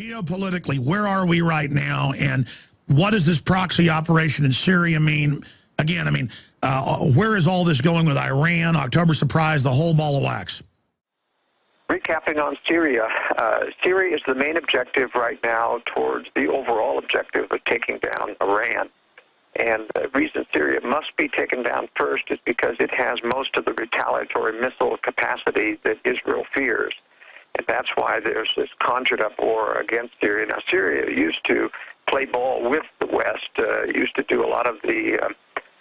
geopolitically, where are we right now, and what does this proxy operation in Syria mean? Again, I mean, where is all this going with Iran, October surprise, the whole ball of wax? Recapping on Syria, Syria is the main objective right now towards the overall objective of taking down Iran. And the reason Syria must be taken down first is because it has most of the retaliatory missile capacity that Israel fears. And that's why there's this conjured up war against Syria. Now, Syria used to play ball with the West, used to do a lot of the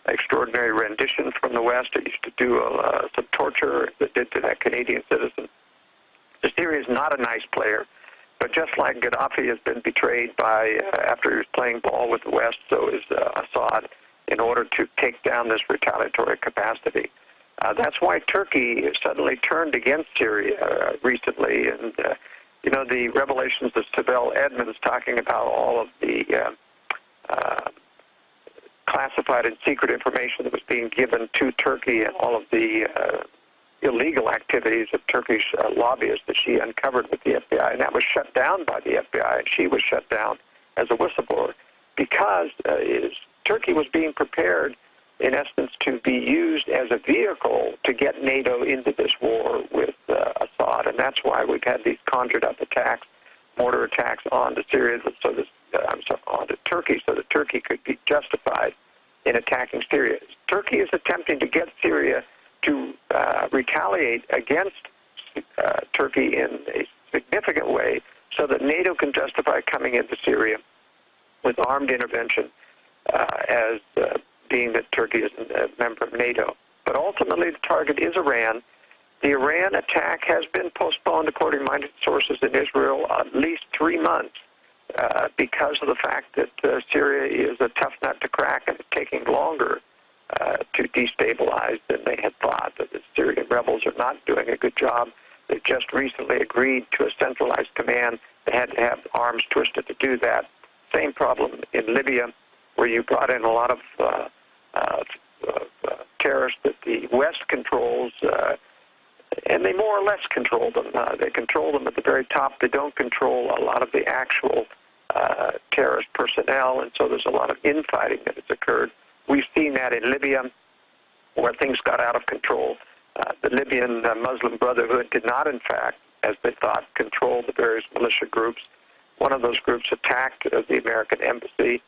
extraordinary renditions from the West. It used to do some torture that did to that Canadian citizen. So Syria is not a nice player. But just like Gaddafi has been betrayed by, after he was playing ball with the West, so is Assad, in order to take down this retaliatory capacity. That's why Turkey suddenly turned against Syria recently. And, you know, the revelations of Sibel Edmonds talking about all of the classified and secret information that was being given to Turkey and all of the illegal activities of Turkish lobbyists that she uncovered with the FBI, and that was shut down by the FBI, and she was shut down as a whistleblower because Turkey was being prepared, in essence, to be used as a vehicle to get NATO into this war with Assad, and that's why we've had these conjured-up attacks, mortar attacks onto Syria, onto Turkey, so that Turkey could be justified in attacking Syria. Turkey is attempting to get Syria to retaliate against Turkey in a significant way so that NATO can justify coming into Syria with armed intervention as being that Turkey is a member of NATO. But ultimately the target is Iran. The Iran attack has been postponed, according to my sources in Israel, at least 3 months because of the fact that Syria is a tough nut to crack and it's taking longer to destabilize than they had thought. That the Syrian rebels are not doing a good job. They've just recently agreed to a centralized command. They had to have arms twisted to do that. Same problem in Libya, where you brought in a lot of terrorists that the West controls, and they more or less control them. They control them at the very top. They don't control a lot of the actual terrorist personnel, and so there's a lot of infighting that has occurred. We've seen that in Libya, where things got out of control. The Libyan Muslim Brotherhood did not, in fact, as they thought, control the various militia groups. One of those groups attacked the American embassy.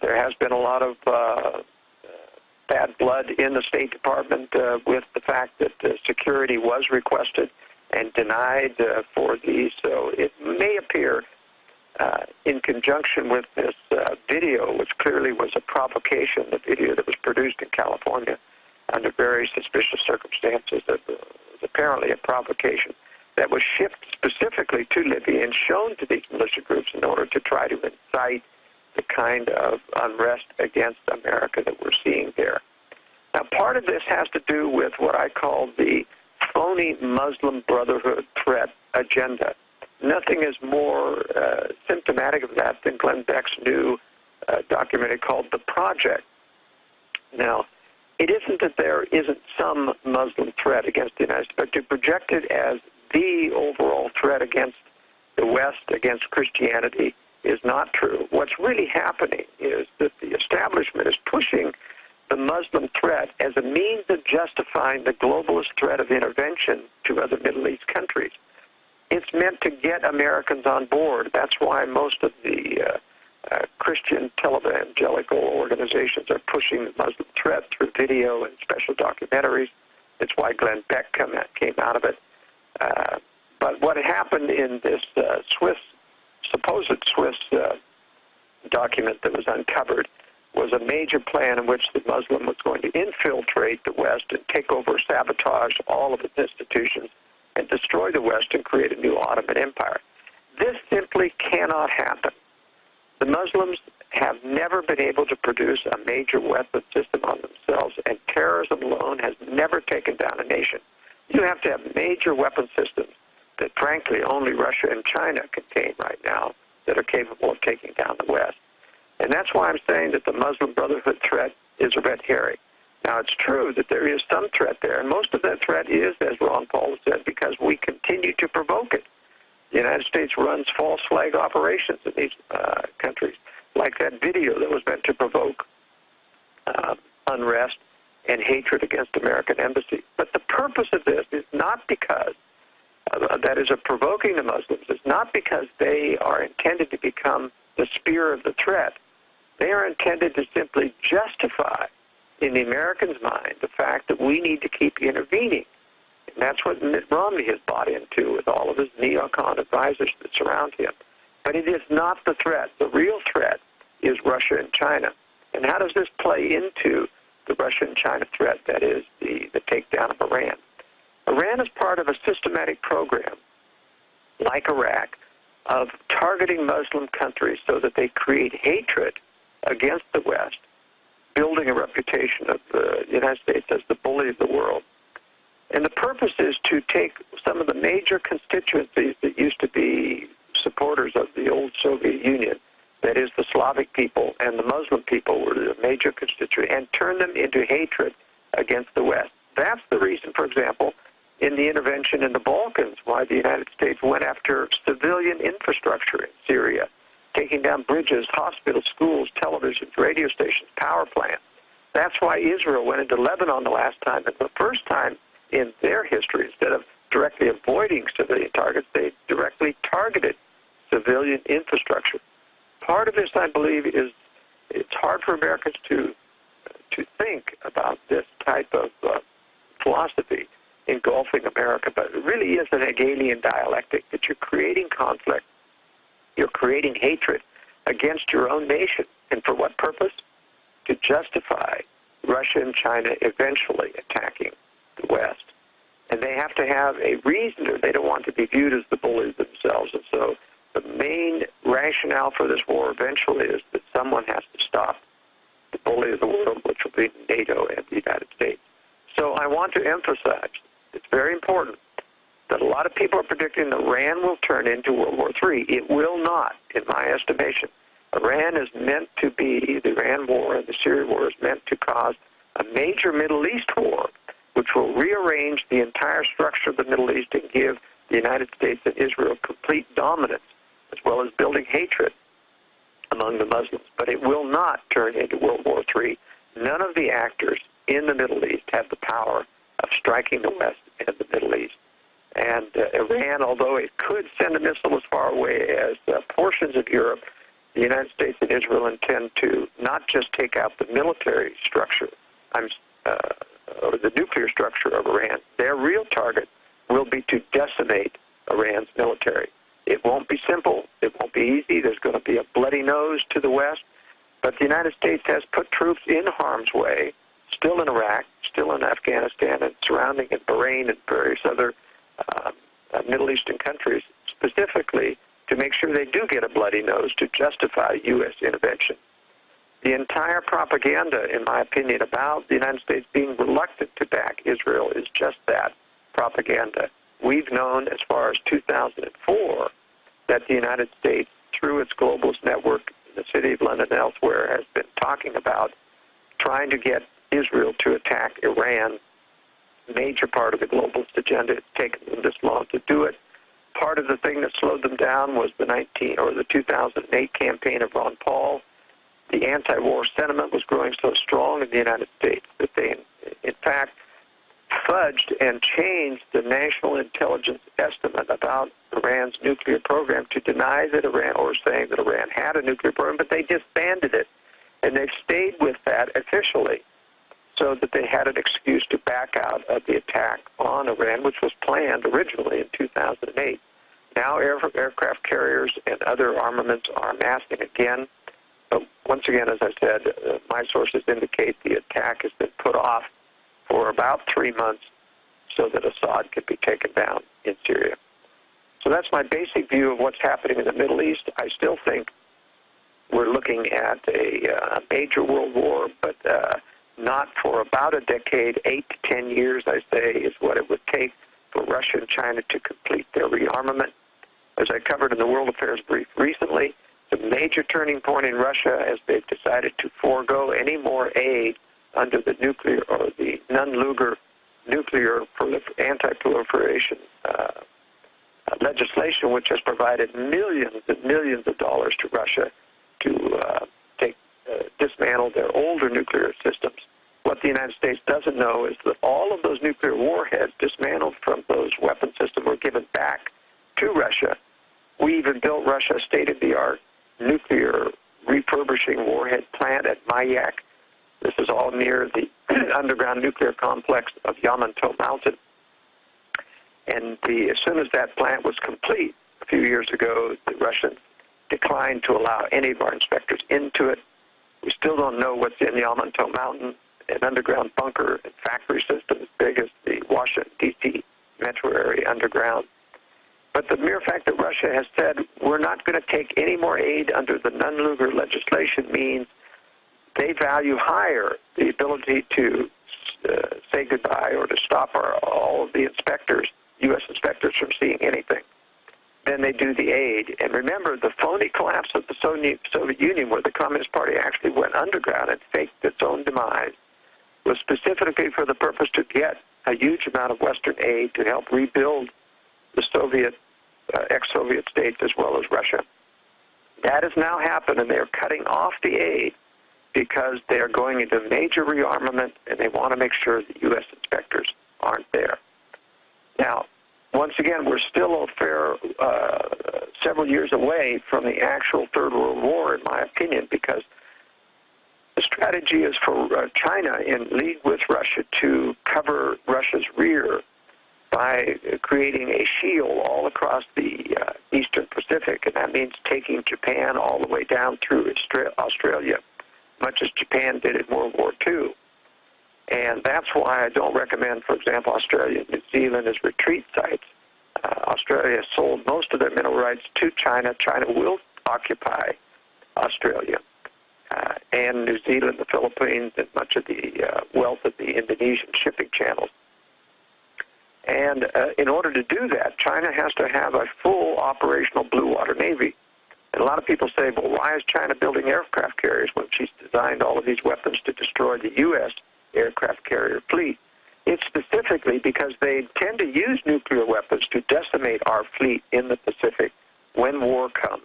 There has been a lot of bad blood in the State Department with the fact that security was requested and denied for these. So it may appear in conjunction with this video, which clearly was a provocation, the video that was produced in California under very suspicious circumstances, that was apparently a provocation that was shipped specifically to Libya and shown to these militia groups in order to try to incite the kind of unrest against America that we're seeing there. Now, part of this has to do with what I call the phony Muslim Brotherhood threat agenda. Nothing is more symptomatic of that than Glenn Beck's new documentary called The Project. Now, it isn't that there isn't some Muslim threat against the United States, but to project it as the overall threat against the West, against Christianity, is not true. What's really happening is that the establishment is pushing the Muslim threat as a means of justifying the globalist threat of intervention to other Middle East countries. It's meant to get Americans on board. That's why most of the Christian televangelical organizations are pushing the Muslim threat through video and special documentaries. It's why Glenn Beck came out of it. But what happened in this supposed Swiss document that was uncovered was a major plan in which the Muslim was going to infiltrate the West and take over, sabotage all of its institutions, and destroy the West and create a new Ottoman Empire. This simply cannot happen. The Muslims have never been able to produce a major weapon system on themselves, and terrorism alone has never taken down a nation. You have to have major weapon systems that, frankly, only Russia and China contain right now that are capable of taking down the West. And that's why I'm saying that the Muslim Brotherhood threat is a red herring. Now, it's true that there is some threat there, and most of that threat is, as Ron Paul said, because we continue to provoke it. The United States runs false flag operations in these countries, like that video that was meant to provoke unrest and hatred against American embassy. But the purpose of this is not because, that is of provoking the Muslims, is not because they are intended to become the spear of the threat. They are intended to simply justify in the Americans' mind the fact that we need to keep intervening. And that's what Mitt Romney has bought into with all of his neocon advisors that surround him. But it is not the threat. The real threat is Russia and China. And how does this play into the Russia and China threat, that is the takedown of Iran? Iran is part of a systematic program, like Iraq, of targeting Muslim countries so that they create hatred against the West, building a reputation of the United States as the bully of the world. And the purpose is to take some of the major constituencies that used to be supporters of the old Soviet Union, that is the Slavic people and the Muslim people were the major constituents, and turn them into hatred against the West. That's the reason, for example, in the intervention in the Balkans, why the United States went after civilian infrastructure in Syria, taking down bridges, hospitals, schools, televisions, radio stations, power plants. That's why Israel went into Lebanon the last time, and the first time in their history, instead of directly avoiding civilian targets, they directly targeted civilian infrastructure. Part of this, I believe, is it's hard for Americans to think about this type of philosophy engulfing America, but it really is an Hegelian dialectic that you're creating conflict, you're creating hatred against your own nation. And for what purpose? To justify Russia and China eventually attacking the West. And they have to have a reason, or they don't want to be viewed as the bullies themselves. And so the main rationale for this war eventually is that someone has to stop the bully of the world, which will be NATO and the United States. So I want to emphasize, it's very important, that a lot of people are predicting that Iran will turn into World War III. It will not, in my estimation. Iran is meant to be, the Iran war and the Syria war is meant to cause a major Middle East war, which will rearrange the entire structure of the Middle East and give the United States and Israel complete dominance, as well as building hatred among the Muslims. But it will not turn into World War III. None of the actors in the Middle East have the power of striking the West and the Middle East. And Iran, although it could send a missile as far away as portions of Europe, the United States and Israel intend to not just take out the military structure, or the nuclear structure of Iran. Their real target will be to decimate Iran's military. It won't be simple. It won't be easy. There's going to be a bloody nose to the West. But the United States has put troops in harm's way, still in Iraq, still in Afghanistan, and surrounding in Bahrain and various other Middle Eastern countries, specifically to make sure they do get a bloody nose to justify U.S. intervention. The entire propaganda, in my opinion, about the United States being reluctant to back Israel is just that, propaganda. We've known as far as 2004 that the United States, through its globalist network in the city of London and elsewhere, has been talking about trying to get Israel to attack Iran. Major part of the globalist agenda. It's taken them this long to do it. Part of the thing that slowed them down was the 2008 campaign of Ron Paul. The anti-war sentiment was growing so strong in the United States that they, in fact, fudged and changed the national intelligence estimate about Iran's nuclear program to deny that Iran, or saying that Iran had a nuclear program, but they disbanded it. And they've stayed with that officially so that they had an excuse to back out of the attack on Iran, which was planned originally in 2008. Now aircraft carriers and other armaments are amassing again. But once again, as I said, my sources indicate the attack has been put off for about 3 months so that Assad can be taken down in Syria. So that's my basic view of what's happening in the Middle East. I still think we're looking at a major world war, but not for about a decade. 8 to 10 years, I say, is what it would take for Russia and China to complete their rearmament. As I covered in the World Affairs Brief recently, the major turning point in Russia as they've decided to forego any more aid under the nuclear or the non-Lugar nuclear anti-proliferation legislation which has provided millions and millions of dollars to Russia to dismantle their older nuclear systems. What the United States doesn't know is that all of those nuclear warheads dismantled from those weapon systems were given back to Russia. We even built Russia a state-of-the-art nuclear refurbishing warhead plant at Mayak. This is all near the underground nuclear complex of Yamato Mountain. And as soon as that plant was complete a few years ago, the Russians declined to allow any of our inspectors into it. We still don't know what's in Yamato Mountain, an underground bunker and factory system as big as the Washington, D.C. metro area underground. But the mere fact that Russia has said we're not going to take any more aid under the Nunn-Lugar legislation means they value higher the ability to say goodbye or to stop all of the inspectors, U.S. inspectors, from seeing anything than they do the aid. And remember, the phony collapse of the Soviet Union, where the Communist Party actually went underground and faked its own demise, was specifically for the purpose to get a huge amount of Western aid to help rebuild the Soviet, ex-Soviet states as well as Russia. That has now happened, and they're cutting off the aid because they are going into major rearmament, and they want to make sure the U.S. inspectors aren't there. Now, once again, we're still a fair several years away from the actual Third World War, in my opinion, because the strategy is for China, in league with Russia, to cover Russia's rear by creating a shield all across the eastern Pacific, and that means taking Japan all the way down through Australia, much as Japan did in World War II. And that's why I don't recommend, for example, Australia and New Zealand as retreat sites. Australia sold most of their mineral rights to China. China will occupy Australia and New Zealand, the Philippines, and much of the wealth of the Indonesian shipping channels. And in order to do that, China has to have a full operational blue water navy. And a lot of people say, well, why is China building aircraft carriers when she's designed all of these weapons to destroy the U.S. aircraft carrier fleet? It's specifically because they tend to use nuclear weapons to decimate our fleet in the Pacific when war comes,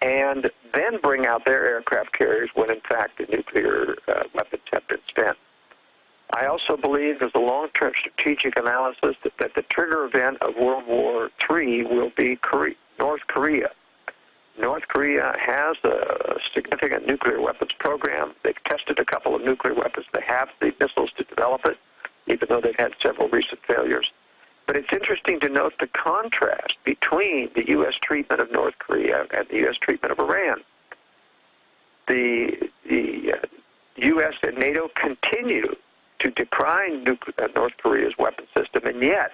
and then bring out their aircraft carriers when, in fact, the nuclear weapons have been spent. I also believe there's a long-term strategic analysis that the trigger event of World War III will be North Korea. North Korea has a significant nuclear weapons program. They've tested a couple of nuclear weapons. They have the missiles to develop it, even though they've had several recent failures. But it's interesting to note the contrast between the U.S. treatment of North Korea and the U.S. treatment of Iran. The U.S. and NATO continue to decry North Korea's weapon system, and yet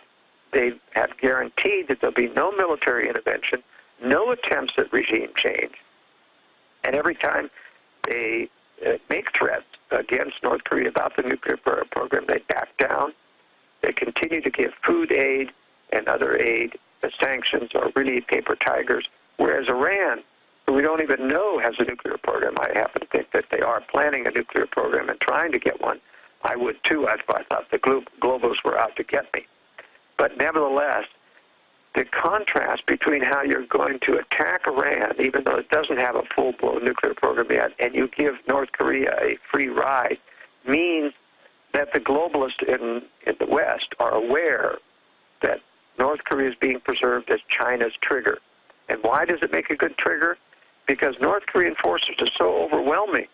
they have guaranteed that there'll be no military intervention, no attempts at regime change, and every time they make threats against North Korea about the nuclear program, they back down. They continue to give food aid and other aid. The sanctions are really paper tigers, whereas Iran, who we don't even know has a nuclear program, I happen to think that they are planning a nuclear program and trying to get one. I would too. I thought the globals were out to get me. But nevertheless, the contrast between how you're going to attack Iran, even though it doesn't have a full-blown nuclear program yet, and you give North Korea a free ride, means that the globalists in the West are aware that North Korea is being preserved as China's trigger. And why does it make a good trigger? Because North Korean forces are so overwhelming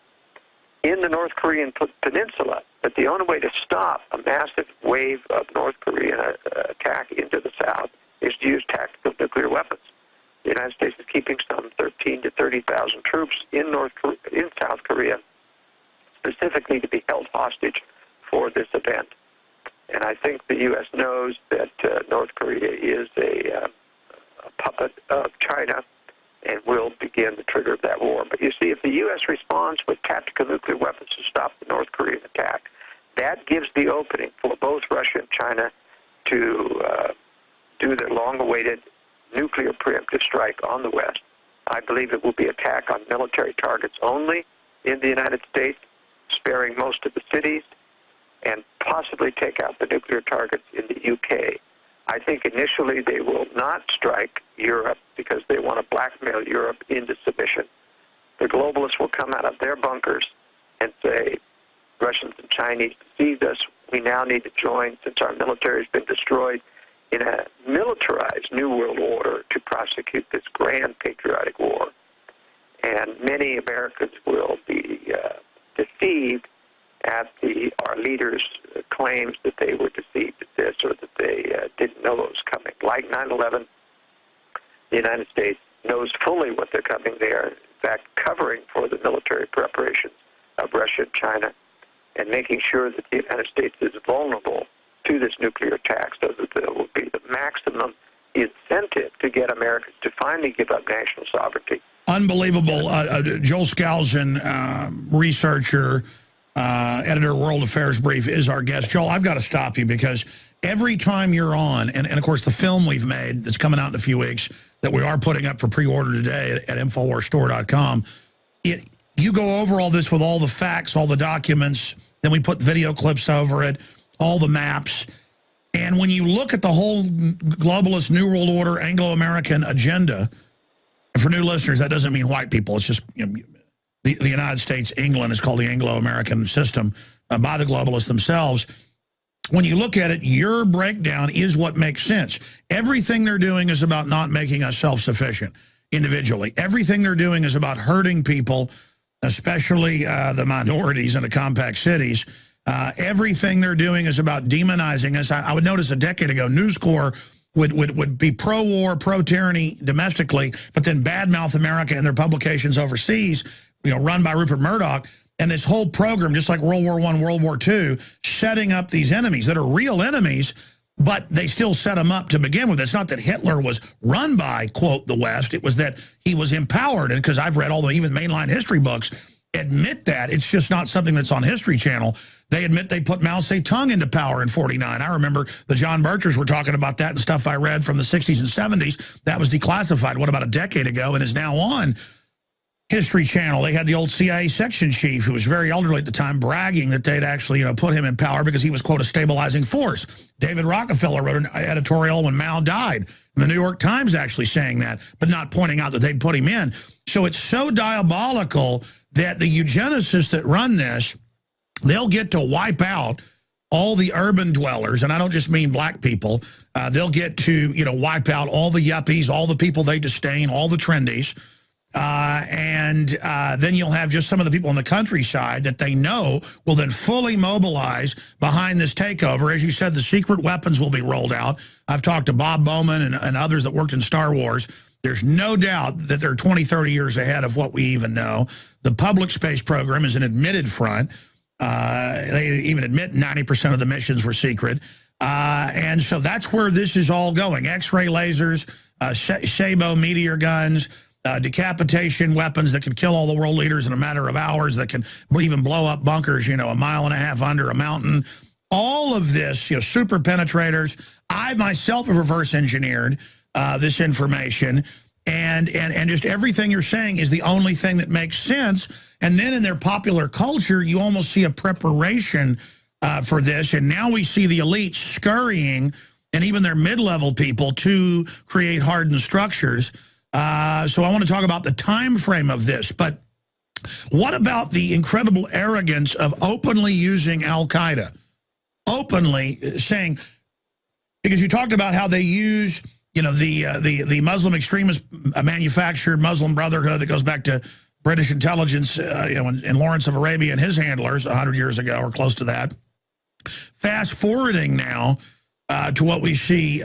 in the North Korean peninsula that the only way to stop a massive wave of North Korean attack into the south is to use tactical nuclear weapons. The United States is keeping some 13,000 to 30,000 troops in South Korea, specifically to be held hostage for this event. And I think the U.S. knows that North Korea is a puppet of China and will begin the trigger of that war. But you see, if the U.S. responds with tactical nuclear weapons to stop the North Korean attack, that gives the opening for both Russia and China to do their long-awaited nuclear preemptive strike on the West. I believe it will be attack on military targets only in the United States, sparing most of the cities, and possibly take out the nuclear targets in the UK. I think initially they will not strike Europe because they want to blackmail Europe into submission. The globalists will come out of their bunkers and say, Russians and Chinese deceived us. We now need to join, since our military has been destroyed, in a militarized New World Order to prosecute this grand patriotic war. And many Americans will be deceived at our leaders' claims that they were deceived at this or that they didn't know it was coming. Like 9/11, the United States knows fully what they're coming. They are, in fact, covering for the military preparations of Russia and China and making sure that the United States is vulnerable to this nuclear attack so that there will be the maximum incentive to get Americans to finally give up national sovereignty. Unbelievable. Joel Skousen, researcher, editor of World Affairs Brief, is our guest. Joel, I've got to stop you because every time you're on, and of course the film we've made that's coming out in a few weeks that we are putting up for pre-order today at InfoWarsStore.com, you go over all this with all the facts, all the documents, then we put video clips over it, all the maps. And when you look at the whole globalist New World Order Anglo-American agenda, and for new listeners, that doesn't mean white people. It's just the United States, England is called the Anglo-American system by the globalists themselves. When you look at it, your breakdown is what makes sense. Everything they're doing is about not making us self-sufficient individually. Everything they're doing is about hurting people, especially the minorities in the compact cities. Everything they're doing is about demonizing us. I would notice a decade ago, News Corps would be pro-war, pro-tyranny domestically, but then badmouth America and their publications overseas, run by Rupert Murdoch. And this whole program, just like World War I, World War II, setting up these enemies that are real enemies, but they still set them up to begin with. It's not that Hitler was run by, quote, the West. It was that he was empowered. And because I've read all the even mainline history books admit that. It's just not something that's on History Channel. They admit they put Mao Zedong into power in '49. I remember the John Birchers were talking about that and stuff I read from the 60s and 70s. That was declassified, what, about a decade ago, and is now on History Channel. They had the old CIA section chief, who was very elderly at the time, bragging that they'd actually, put him in power because he was, quote, a stabilizing force. David Rockefeller wrote an editorial when Mao died. The New York Times actually saying that, but not pointing out that they'd put him in. So it's so diabolical that the eugenicists that run this, they'll get to wipe out all the urban dwellers, and I don't just mean black people. They'll get to, wipe out all the yuppies, all the people they disdain, all the trendies. And then you'll have just some of the people in the countryside that they know will then fully mobilize behind this takeover. As you said, the secret weapons will be rolled out. I've talked to Bob Bowman and others that worked in Star Wars. There's no doubt that they're 20, 30 years ahead of what we even know. The public space program is an admitted front. They even admit 90% of the missions were secret. And so that's where this is all going. X-ray lasers, Shabo meteor guns, decapitation weapons that could kill all the world leaders in a matter of hours, that can even blow up bunkers, a mile and a half under a mountain. All of this, super penetrators. I myself have reverse engineered this information, and just everything you're saying is the only thing that makes sense. And then in their popular culture, you almost see a preparation for this. And now we see the elite scurrying, and even their mid-level people, to create hardened structures. So I want to talk about the time frame of this. But what about the incredible arrogance of openly using Al-Qaeda? Openly saying, because you talked about how they use, the Muslim extremist manufactured Muslim Brotherhood that goes back to British intelligence, in Lawrence of Arabia and his handlers 100 years ago or close to that. Fast forwarding now to what we see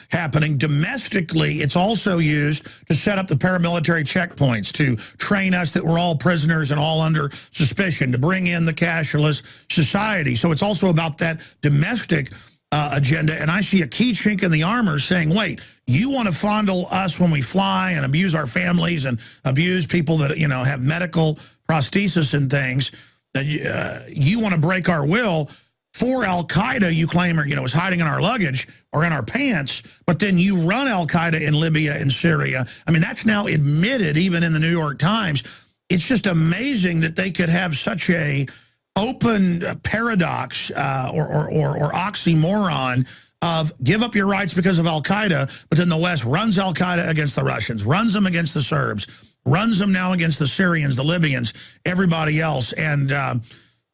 happening domestically, it's also used to set up the paramilitary checkpoints, to train us that we're all prisoners and all under suspicion, to bring in the cashless society. So it's also about that domestic agenda. And I see a key chink in the armor saying, wait, you want to fondle us when we fly and abuse our families and abuse people that, have medical prosthesis and things. You want to break our will. For Al-Qaeda, you claim, is hiding in our luggage or in our pants, but then you run Al-Qaeda in Libya and Syria. I mean, that's now admitted even in the New York Times. It's just amazing that they could have such a open paradox or oxymoron of give up your rights because of Al-Qaeda, but then the West runs Al-Qaeda against the Russians, runs them against the Serbs, runs them now against the Syrians, the Libyans, everybody else. And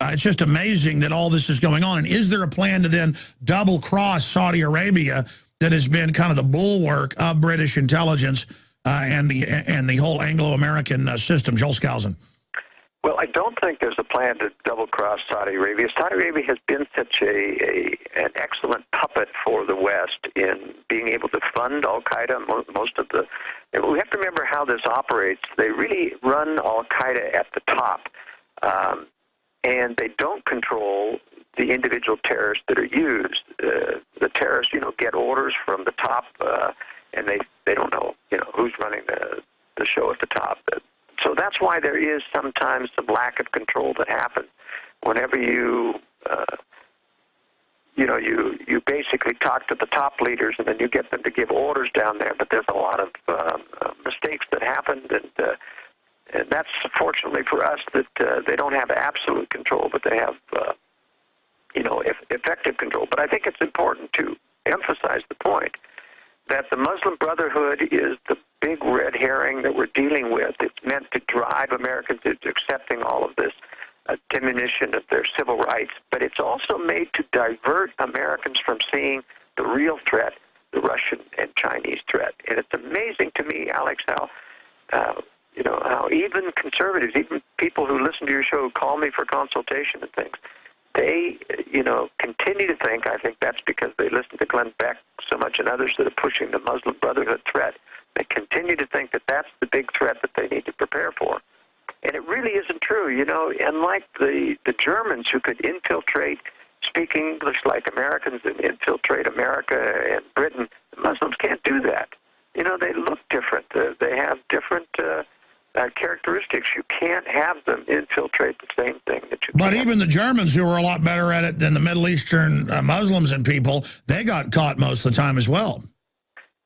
it's just amazing that all this is going on. And is there a plan to then double-cross Saudi Arabia that has been kind of the bulwark of British intelligence and the whole Anglo-American system? Joel Skousen. Well, I don't think there's a plan to double-cross Saudi Arabia. Saudi Arabia has been such an excellent puppet for the West in being able to fund Al-Qaeda. Most of the, we have to remember how this operates. They really run Al-Qaeda at the top, and they don't control the individual terrorists that are used. The terrorists, get orders from the top, and they don't know, who's running the show at the top. So that's why there is sometimes some lack of control that happens whenever you basically talk to the top leaders and then you get them to give orders down there. But there's a lot of mistakes that happened, and that's fortunately for us that they don't have absolute control, but they have effective control. But I think it's important to emphasize the point that the Muslim Brotherhood is the big red herring that we're dealing with. It's meant to drive Americans into accepting all of this diminution of their civil rights, but it's also made to divert Americans from seeing the real threat, the Russian and Chinese threat. And it's amazing to me, Alex, how even conservatives, even people who listen to your show, who call me for consultation and things, they, continue to think, I think that's because they listen to Glenn Beck so much and others that are pushing the Muslim Brotherhood threat. They continue to think that that's the big threat that they need to prepare for. And it really isn't true. Unlike the Germans who could infiltrate, speak English like Americans and infiltrate America and Britain, the Muslims can't do that. They look different. They have different characteristics. You can't have them infiltrate the same thing that you But can. even the Germans, who were a lot better at it than the Middle Eastern Muslims and people, they got caught most of the time as well.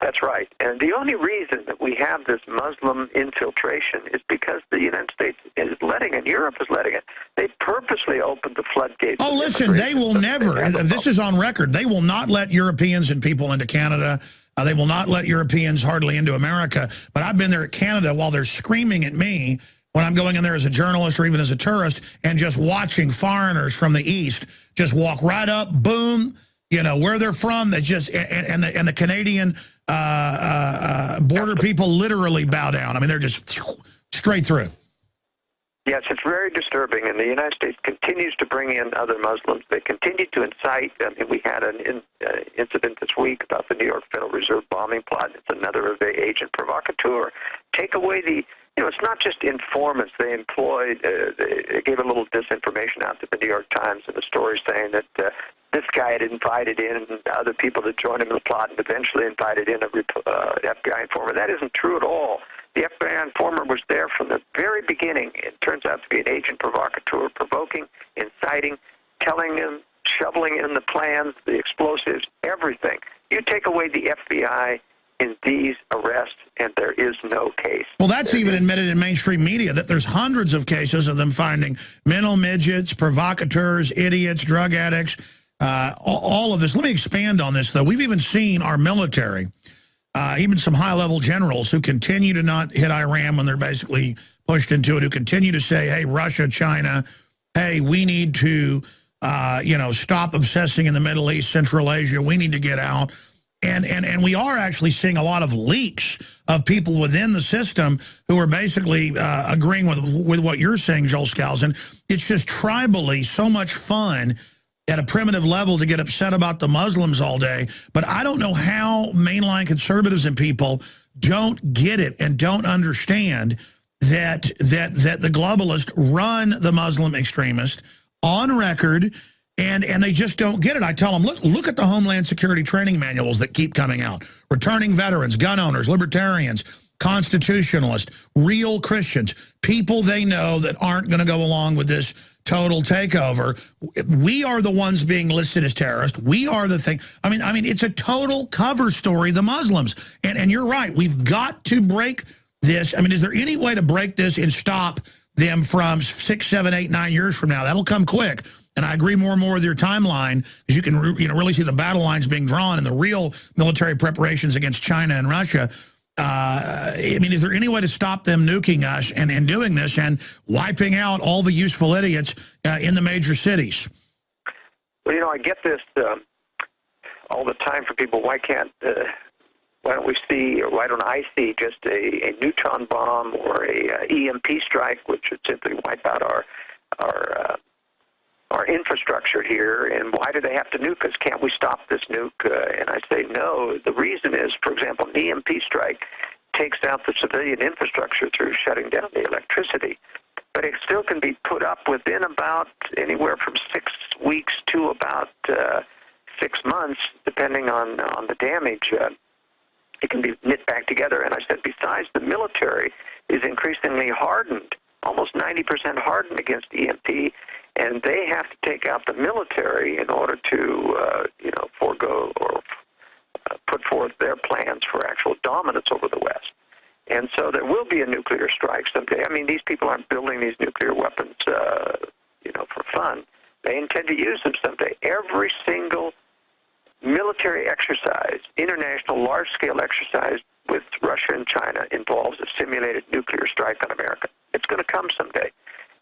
That's right. And the only reason that we have this Muslim infiltration is because the United States is letting it, Europe is letting it. They purposely opened the floodgates. Oh, listen, they will never, this is on record, they will not let Europeans and people into Canada. They will not let Europeans hardly into America. But I've been there at Canada while they're screaming at me when I'm going in there as a journalist or even as a tourist and just watching foreigners from the East just walk right up, boom, where they're from. They just, and the Canadian border people literally bow down. I mean, they're just straight through. Yes, it's very disturbing, and the United States continues to bring in other Muslims. They continue to incite. I mean, we had an incident this week about the New York Federal Reserve bombing plot. It's another of the agent provocateur. Take away the, it's not just informants. They employed, they gave a little disinformation out to the New York Times in the story saying that this guy had invited in other people to join him in the plot and eventually invited in a FBI informer. That isn't true at all. The FBI informer was there from the very beginning. It turns out to be an agent provocateur, provoking, inciting, telling him, shoveling in the plans, the explosives, everything. You take away the FBI in these arrests, and there is no case. Well, that's even admitted in mainstream media, that there's hundreds of cases of them finding mental midgets, provocateurs, idiots, drug addicts, all of this. Let me expand on this, though. We've even seen our military, even some high-level generals who continue to not hit Iran when they're basically pushed into it, who continue to say, hey, Russia, China, hey, we need to, stop obsessing in the Middle East, Central Asia. We need to get out. And we are actually seeing a lot of leaks of people within the system who are basically agreeing with what you're saying, Joel Skousen. It's just tribally so much fun at a primitive level to get upset about the Muslims all day. But I don't know how mainline conservatives and people don't get it and don't understand that the globalists run the Muslim extremists on record, and they just don't get it. I tell them, look at the Homeland Security training manuals that keep coming out. Returning veterans, gun owners, libertarians, constitutionalists, real Christians, people they know that aren't going to go along with this total takeover. We are the ones being listed as terrorists. We are the thing. I mean, it's a total cover story, the Muslims. And you're right. We've got to break this. I mean, is there any way to break this and stop them from 6, 7, 8, 9 years from now. That'll come quick. And I agree more and more with your timeline, because you can really see the battle lines being drawn and the real military preparations against China and Russia. I mean, is there any way to stop them nuking us and doing this and wiping out all the useful idiots in the major cities? Well, I get this all the time from people. Why don't we see, or why don't I see just a neutron bomb or a EMP strike, which would simply wipe out our infrastructure here, and why do they have to nuke us? Can't we stop this nuke? And I say no. The reason is, for example, an EMP strike takes out the civilian infrastructure through shutting down the electricity, but it still can be put up within about anywhere from 6 weeks to about 6 months, depending on the damage. It can be knit back together. And I said, besides, the military is increasingly hardened, almost 90% hardened against EMP, and they have to take out the military in order to, forego or put forth their plans for actual dominance over the West. And so there will be a nuclear strike someday. I mean, these people aren't building these nuclear weapons, for fun. They intend to use them someday. Every single military exercise, international large-scale exercise with Russia and China, involves a simulated nuclear strike on America. It's going to come someday.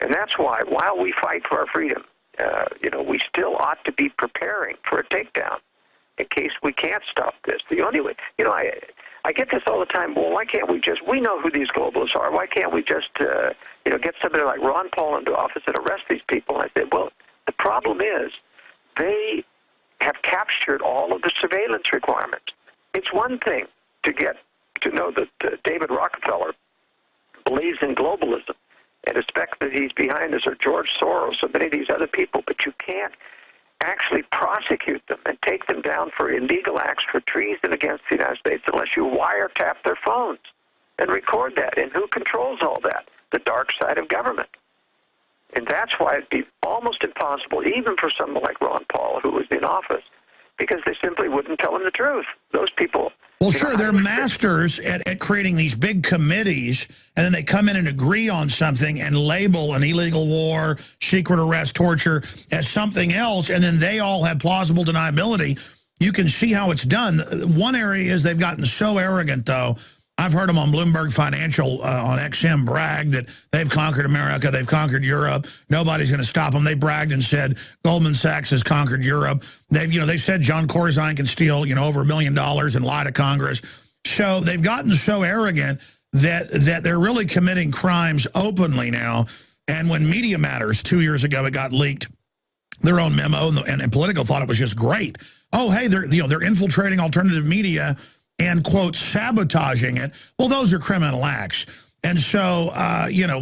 And that's why, while we fight for our freedom, we still ought to be preparing for a takedown in case we can't stop this. The only way, I get this all the time. Well, why can't we know who these globalists are. Why can't we just, get somebody like Ron Paul into office and arrest these people? And I said, well, the problem is they have captured all of the surveillance requirements. It's one thing to know that David Rockefeller believes in globalism and expect that he's behind this, or George Soros, or many of these other people, but you can't actually prosecute them and take them down for illegal acts, for treason against the United States, unless you wiretap their phones and record that. And who controls all that? The dark side of government. And that's why it'd be almost impossible, even for someone like Ron Paul, who was in office, because they simply wouldn't tell him the truth. Those people... Well, sure, they're masters at creating these big committees, and then they come in and agree on something and label an illegal war, secret arrest, torture as something else, and then they all have plausible deniability. You can see how it's done. One area is they've gotten so arrogant, though. I've heard them on Bloomberg Financial on XM brag that they've conquered America, they've conquered Europe, nobody's going to stop them. They bragged and said Goldman Sachs has conquered Europe. They've said John Corzine can steal, over $1 million and lie to Congress. So they've gotten so arrogant that they're really committing crimes openly now. And when Media Matters 2 years ago, it got leaked, their own memo, and Politico thought it was just great. Oh, hey, they're infiltrating alternative media and, quote, sabotaging it. Well, those are criminal acts. And so,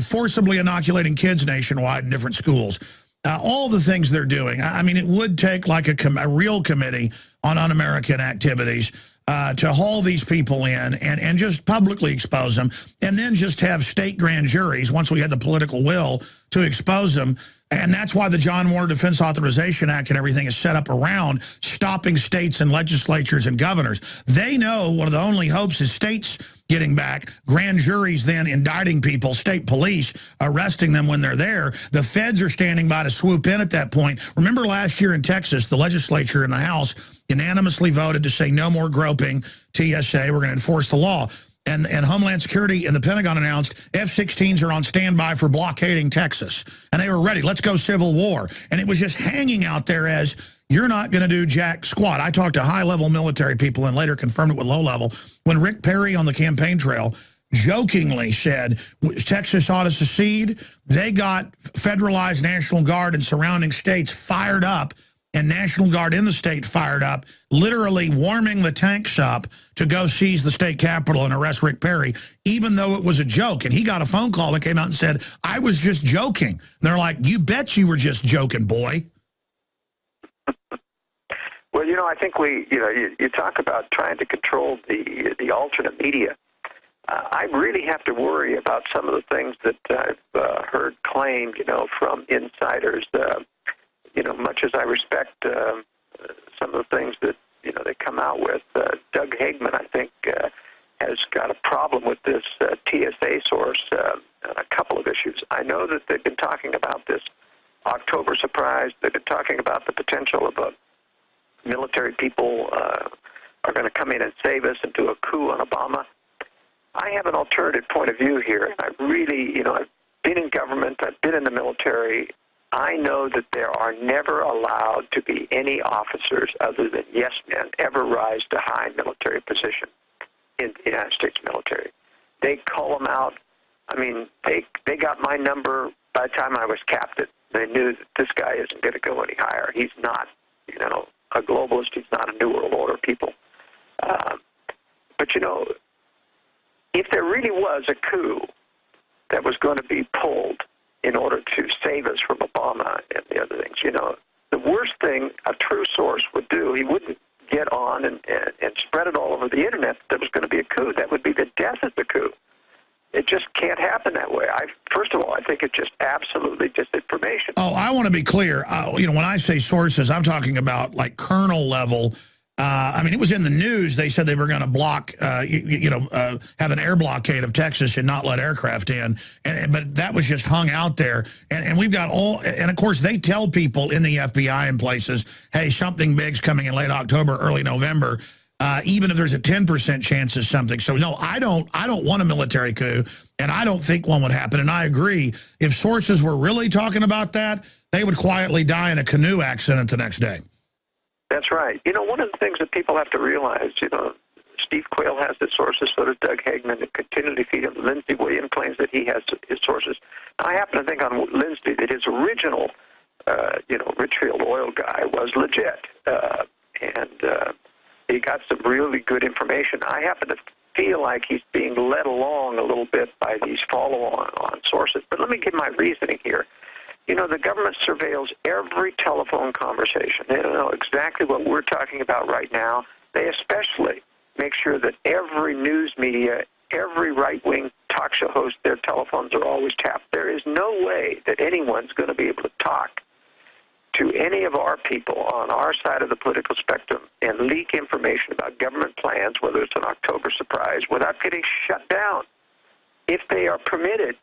forcibly inoculating kids nationwide in different schools. All the things they're doing. I mean, it would take like a real committee on un-American activities to haul these people in and just publicly expose them, and then just have state grand juries, once we had the political will, to expose them. And that's why the John Warner Defense Authorization Act and everything is set up around stopping states and legislatures and governors. They know one of the only hopes is states getting back, grand juries then indicting people, state police arresting them when they're there. The feds are standing by to swoop in at that point. Remember last year in Texas, the legislature in the House unanimously voted to say no more groping, TSA, we're going to enforce the law. And Homeland Security and the Pentagon announced F-16s are on standby for blockading Texas. And they were ready. Let's go Civil War. And it was just hanging out there as, you're not going to do jack squat. I talked to high-level military people and later confirmed it with low-level. When Rick Perry on the campaign trail jokingly said Texas ought to secede, they got federalized National Guard in surrounding states fired up, and National Guard in the state fired up, literally warming the tanks up to go seize the state capitol and arrest Rick Perry, even though it was a joke. And he got a phone call and came out and said, I was just joking. And they're like, you bet you were just joking, boy. Well, I think you talk about trying to control the alternate media. I really have to worry about some of the things that I've heard claimed, from insiders. Much as I respect some of the things that, they come out with, Doug Hagman, I think, has got a problem with this TSA source. a couple of issues. I know that they've been talking about this October surprise. They've been talking about the potential of military people are going to come in and save us and do a coup on Obama. I have an alternative point of view here. I really, I've been in government. I've been in the military. I know that there are never allowed to be any officers other than yes men ever rise to high military position in the United States military. They call them out. I mean, they got my number by the time I was captain. They knew that this guy isn't going to go any higher. He's not, a globalist. He's not a New World Order people. But, if there really was a coup that was going to be pulled in order to save us from Obama and the other things, the worst thing a true source would do, he wouldn't get on and spread it all over the Internet that there was going to be a coup. That would be the death of the coup. It just can't happen that way. First of all, I think it's just absolutely disinformation. Oh, I want to be clear. When I say sources, I'm talking about like colonel level. I mean, it was in the news. They said they were going to block, have an air blockade of Texas and not let aircraft in. But that was just hung out there. And we've got and of course, they tell people in the FBI and places, hey, something big's coming in late October, early November. Even if there's a 10% chance of something. So, no, I don't want a military coup, and I don't think one would happen. And I agree. If sources were really talking about that, they would quietly die in a canoe accident the next day. That's right. One of the things that people have to realize, Steve Quayle has his sources, so does Doug Hagman, and continually feed him. Lindsey Williams claims that he has his sources. Now, I happen to think on Lindsey that his original, Richfield oil guy was legit. He got some really good information. I happen to feel like he's being led along a little bit by these follow-on sources. But let me give my reasoning here. The government surveils every telephone conversation. They don't know exactly what we're talking about right now. They especially make sure that every news media, every right-wing talk show host, their telephones are always tapped. There is no way that anyone's going to be able to talk to any of our people on our side of the political spectrum and leak information about government plans, whether it's an October surprise, without getting shut down. If they are permitted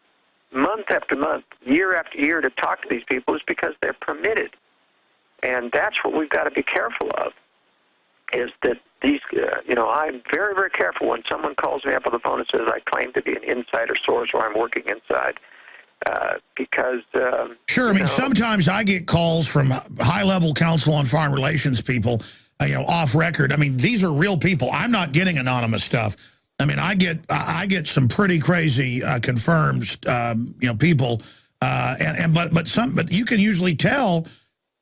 month after month, year after year to talk to these people, it's because they're permitted. And that's what we've got to be careful of, is that these, I'm very, very careful when someone calls me up on the phone and says I claim to be an insider source or I'm working inside. Because sure, I mean, sometimes I get calls from high-level Council on Foreign Relations people, off record. I mean, these are real people. I'm not getting anonymous stuff. I mean, I get some pretty crazy confirmed, people, but you can usually tell.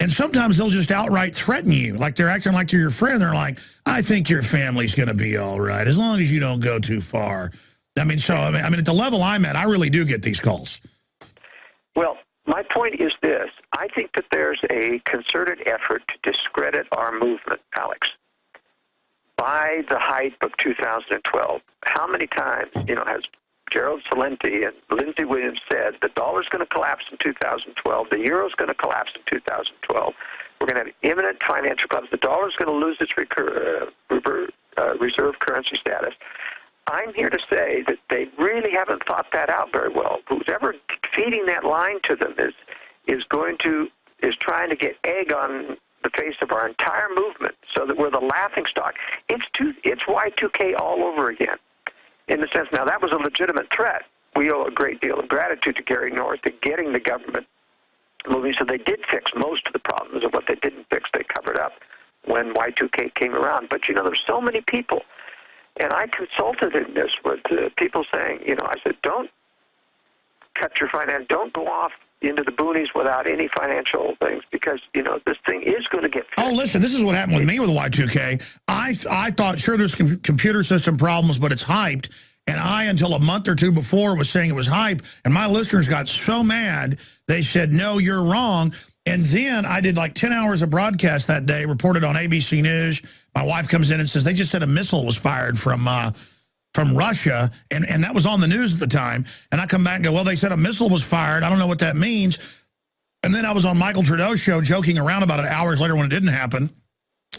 And sometimes they'll just outright threaten you, like they're acting like you're your friend. They're like, I think your family's going to be all right as long as you don't go too far. I mean, at the level I'm at, I really do get these calls. Well, my point is this. I think that there's a concerted effort to discredit our movement, Alex. By the hype of 2012, how many times, has Gerald Celente and Lindsey Williams said the dollar's going to collapse in 2012, the euro's going to collapse in 2012, we're going to have imminent financial collapse, the dollar's going to lose its reserve currency status. I'm here to say that they really haven't thought that out very well. Who's ever feeding that line to them is trying to get egg on the face of our entire movement, so that we're the laughing stock. It's Y2K all over again. In the sense, now that was a legitimate threat. We owe a great deal of gratitude to Gary North in getting the government moving. So they did fix most of the problems, and what they didn't fix, they covered up when Y2K came around. But there's so many people. And I consulted in this with people saying, I said, don't cut your finance, don't go off into the boonies without any financial things, because, this thing is going to get fixed. Oh, listen, this is what happened with me with the Y2K. I thought, sure, there's computer system problems, but it's hyped. And until a month or two before, was saying it was hype. And my listeners got so mad, they said, no, you're wrong. And then I did like 10 hours of broadcast that day, reported on ABC News. My wife comes in and says, they just said a missile was fired from Russia, and that was on the news at the time. And I come back and go, well, they said a missile was fired. I don't know what that means. And then I was on Michael Trudeau's show joking around about it hours later when it didn't happen.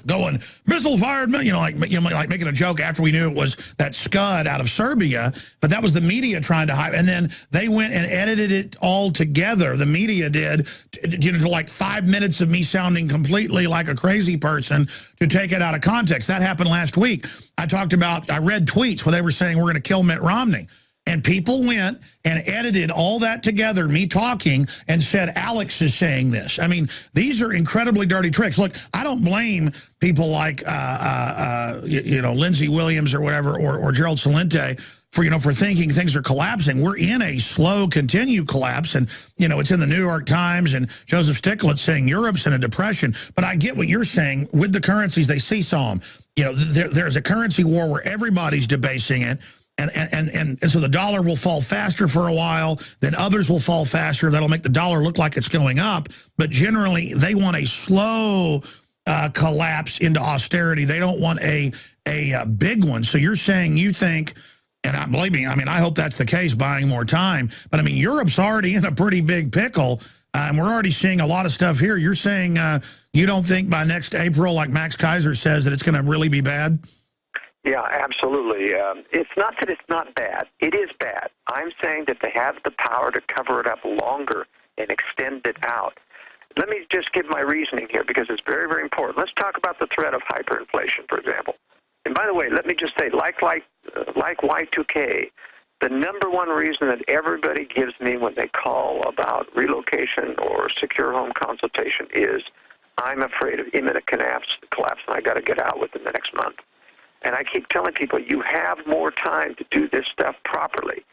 going, missile fired, like making a joke after we knew it was that scud out of Serbia. But that was the media trying to hype. And then they went and edited it all together. The media did, to like 5 minutes of me sounding completely like a crazy person to take it out of context. That happened last week. I read tweets where they were saying we're going to kill Mitt Romney. And people went and edited all that together, me talking, and said, Alex is saying this. I mean, these are incredibly dirty tricks. Look, I don't blame people like, Lindsey Williams or whatever, or Gerald Celente for thinking things are collapsing. We're in a slow, continued collapse. And, it's in the New York Times and Joseph Stiglitz saying Europe's in a depression. But I get what you're saying. With the currencies, they seesaw them. There's a currency war where everybody's debasing it. And so the dollar will fall faster for a while, then others will fall faster. That'll make the dollar look like it's going up. But generally, they want a slow collapse into austerity. They don't want a big one. So you're saying you think, and believe me, I hope that's the case, buying more time. But, Europe's already in a pretty big pickle, and we're already seeing a lot of stuff here. You're saying you don't think by next April, like Max Kaiser says, that it's going to really be bad? Yeah, absolutely. It's not that it's not bad. It is bad. I'm saying that they have the power to cover it up longer and extend it out. Let me just give my reasoning here because it's very, very important. Let's talk about the threat of hyperinflation, for example. And by the way, let me just say, like Y2K, the number one reason that everybody gives me when they call about relocation or secure home consultation is I'm afraid of imminent collapse, and I got to get out within the next month. And I keep telling people, you have more time to do this stuff properly.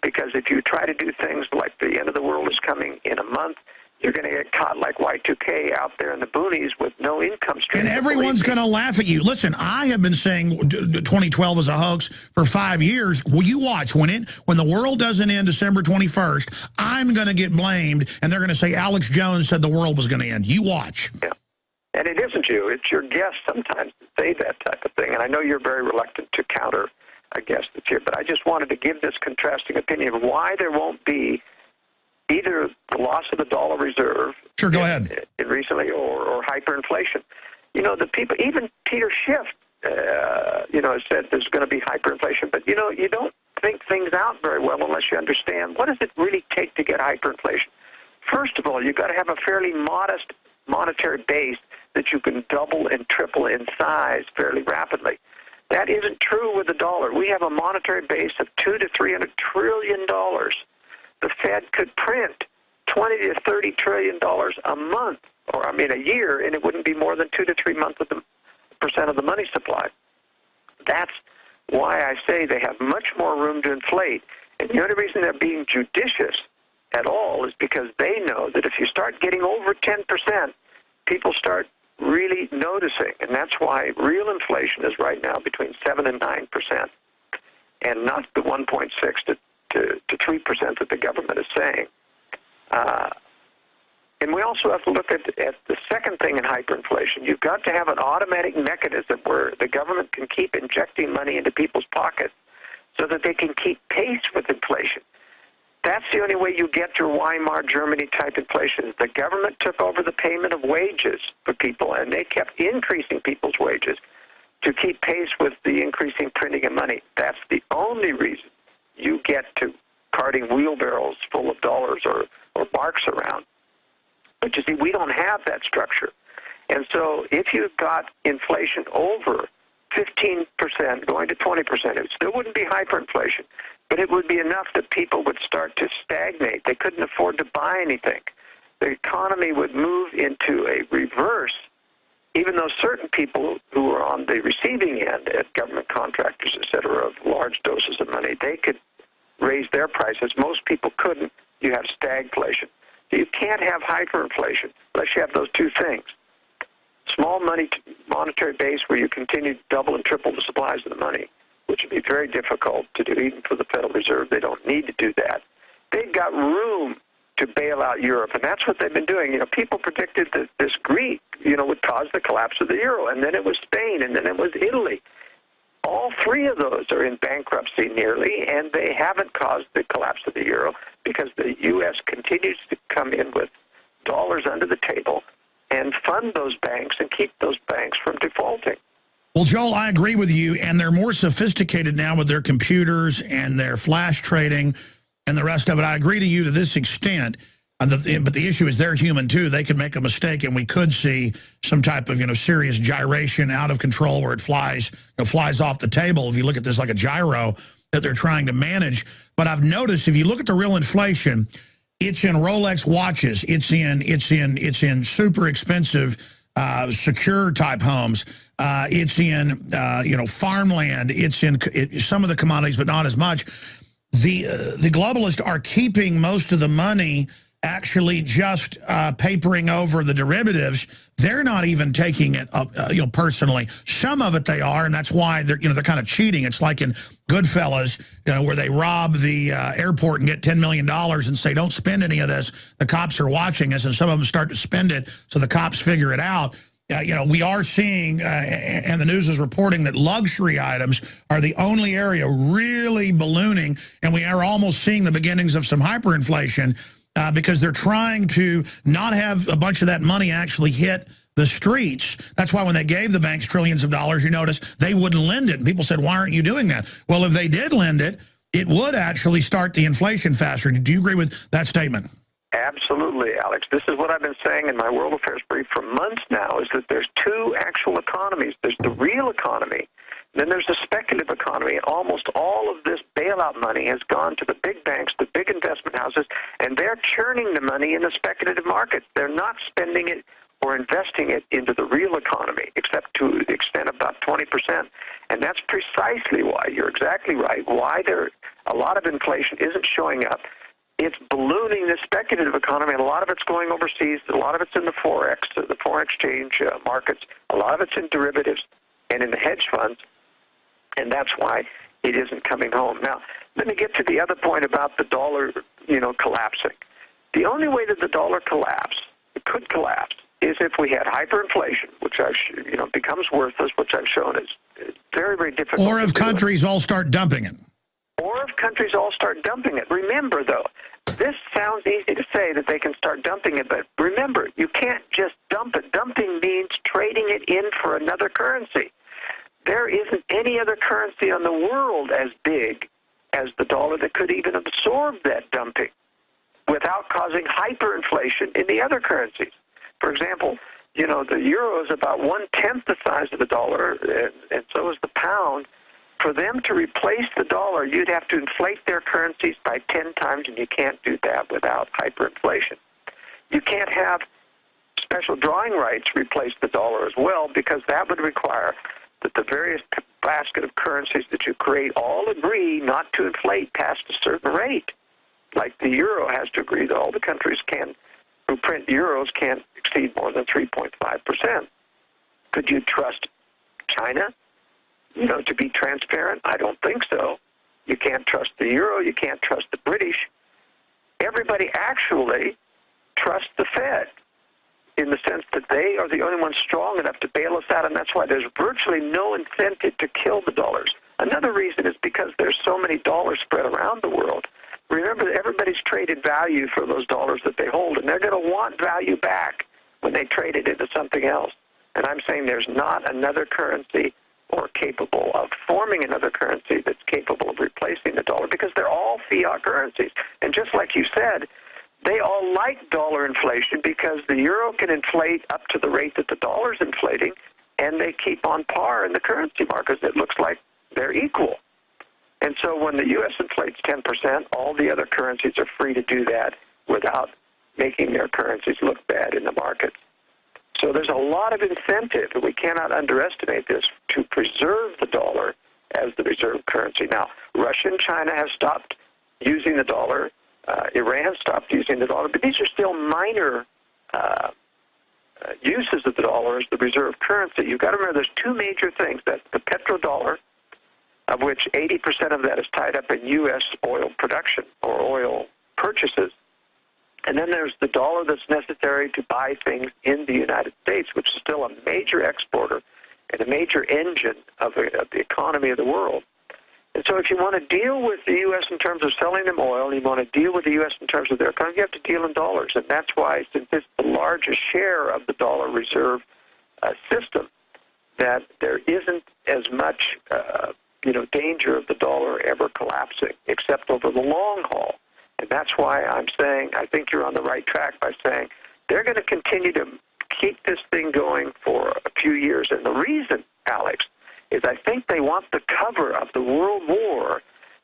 Because if you try to do things like the end of the world is coming in a month, you're going to get caught like Y2K out there in the boonies with no income stream. And everyone's going to laugh at you. Listen, I have been saying 2012 is a hoax for 5 years. Will you watch? When the world doesn't end December 21st, I'm going to get blamed, and they're going to say Alex Jones said the world was going to end. You watch. Yeah. And it isn't you. It's your guests sometimes that say that type of thing. And I know you're very reluctant to counter a guest that's here, but I just wanted to give this contrasting opinion of why there won't be either the loss of the dollar reserve sure, go ahead. Recently or hyperinflation. The people, even Peter Schiff, said there's going to be hyperinflation. But, you don't think things out very well unless you understand what does it really take to get hyperinflation. First of all, you've got to have a fairly modest monetary base that you can double and triple in size fairly rapidly. That isn't true with the dollar. We have a monetary base of $200 to $300 trillion. The Fed could print $20 to $30 trillion a month, or a year, and it wouldn't be more than 2 to 3 months of the percent of the money supply. That's why I say they have much more room to inflate. And the only reason they're being judicious at all is because they know that if you start getting over 10%, people start really noticing, and that's why real inflation is right now between 7 and 9%, and not the 1.6 to 3% that the government is saying. And we also have to look at the second thing in hyperinflation. You've got to have an automatic mechanism where the government can keep injecting money into people's pockets so that they can keep pace with inflation. That's the only way you get your Weimar Germany type inflation. The government took over the payment of wages for people, and they kept increasing people's wages to keep pace with the increasing printing of money. That's the only reason you get to carting wheelbarrows full of dollars or marks around. But you see, we don't have that structure. And so if you've got inflation over 15% going to 20%, it still wouldn't be hyperinflation. But it would be enough that people would start to stagnate. They couldn't afford to buy anything. The economy would move into a reverse, even though certain people who are on the receiving end, at government contractors, et cetera, of large doses of money, they could raise their prices. Most people couldn't. You have stagflation. So you can't have hyperinflation unless you have those two things. Small monetary base where you continue to double and triple the supplies of the money, which would be very difficult to do even for the Federal Reserve. They don't need to do that. They've got room to bail out Europe, and that's what they've been doing. People predicted that this Greek, would cause the collapse of the euro, and then it was Spain, and then it was Italy. All three of those are in bankruptcy nearly, and they haven't caused the collapse of the euro because the U.S. continues to come in with dollars under the table and fund those banks and keep those banks from Joel, I agree with you, and they're more sophisticated now with their computers and their flash trading and the rest of it. I agree to you to this extent, but the issue is they're human too. They could make a mistake, and we could see some type of serious gyration out of control where it flies off the table. If you look at this like a gyro that they're trying to manage. But I've noticed if you look at the real inflation, it's in Rolex watches, it's in super expensive secure type homes. It's in farmland. It's in some of the commodities, but not as much. The globalists are keeping most of the money actually just papering over the derivatives. They're not even taking it personally. Some of it they are, and that's why they're kind of cheating. It's like in Goodfellas, where they rob the airport and get $10 million and say, don't spend any of this. The cops are watching us, and some of them start to spend it, so the cops figure it out. We are seeing, and the news is reporting that luxury items are the only area really ballooning, and we are almost seeing the beginnings of some hyperinflation because they're trying to not have a bunch of that money actually hit the streets. That's why when they gave the banks trillions of dollars, you notice they wouldn't lend it. And people said, why aren't you doing that? Well, if they did lend it, it would actually start the inflation faster. Do you agree with that statement? Absolutely, Alex. This is what I've been saying in my World Affairs Brief for months now, is that there's two actual economies. There's the real economy, then there's the speculative economy. And almost all of this bailout money has gone to the big banks, the big investment houses, and they're churning the money in the speculative market. They're not spending it or investing it into the real economy, except to the extent of about 20%. And that's precisely why, you're exactly right, why a lot of inflation isn't showing up. It's ballooning the speculative economy, and a lot of it's going overseas. A lot of it's in the Forex, the foreign exchange markets. A lot of it's in derivatives and in the hedge funds, and that's why it isn't coming home. Now, let me get to the other point about the dollar, collapsing. The only way that the dollar could collapse, is if we had hyperinflation, which becomes worthless, which I've shown is very, very difficult. Or if countries all start dumping it. Or if countries all start dumping it. Remember, though, this sounds easy to say that they can start dumping it, but remember, you can't just dump it. Dumping means trading it in for another currency. There isn't any other currency on the world as big as the dollar that could even absorb that dumping without causing hyperinflation in the other currencies. For example, the euro is about 1/10 the size of the dollar, and so is the pound. For them to replace the dollar, you'd have to inflate their currencies by 10 times, and you can't do that without hyperinflation. You can't have special drawing rights replace the dollar as well, because that would require that the various basket of currencies that you create all agree not to inflate past a certain rate. Like the euro has to agree that all the countries who print euros can't exceed more than 3.5%. Could you trust China, to be transparent? I don't think so. You can't trust the euro. You can't trust the British. Everybody actually trusts the Fed in the sense that they are the only ones strong enough to bail us out, and that's why there's virtually no incentive to kill the dollars. Another reason is because there's so many dollars spread around the world. Remember that everybody's traded value for those dollars that they hold, and they're going to want value back when they trade it into something else. And I'm saying there's not another currency or capable of forming another currency that's capable of replacing the dollar, because they're all fiat currencies. And just like you said, they all like dollar inflation because the euro can inflate up to the rate that the dollar's inflating, and they keep on par in the currency markets. It looks like they're equal. And so when the U.S. inflates 10%, all the other currencies are free to do that without making their currencies look bad in the markets. So there's a lot of incentive, and we cannot underestimate this, to preserve the dollar as the reserve currency. Now, Russia and China have stopped using the dollar. Iran stopped using the dollar, but these are still minor uses of the dollar as the reserve currency. You've got to remember there's two major things. That's the petrodollar, of which 80% of that is tied up in U.S. oil production or oil purchases. And then there's the dollar that's necessary to buy things in the United States, which is still a major exporter and a major engine of the economy of the world. And so if you want to deal with the U.S. in terms of selling them oil, and you want to deal with the U.S. in terms of their economy, you have to deal in dollars. And that's why, since it's the largest share of the dollar reserve system, that there isn't as much, danger of the dollar ever collapsing, except over the long haul. And that's why I'm saying I think you're on the right track by saying they're going to continue to keep this thing going for a few years. And the reason, Alex, is I think they want the cover of the World War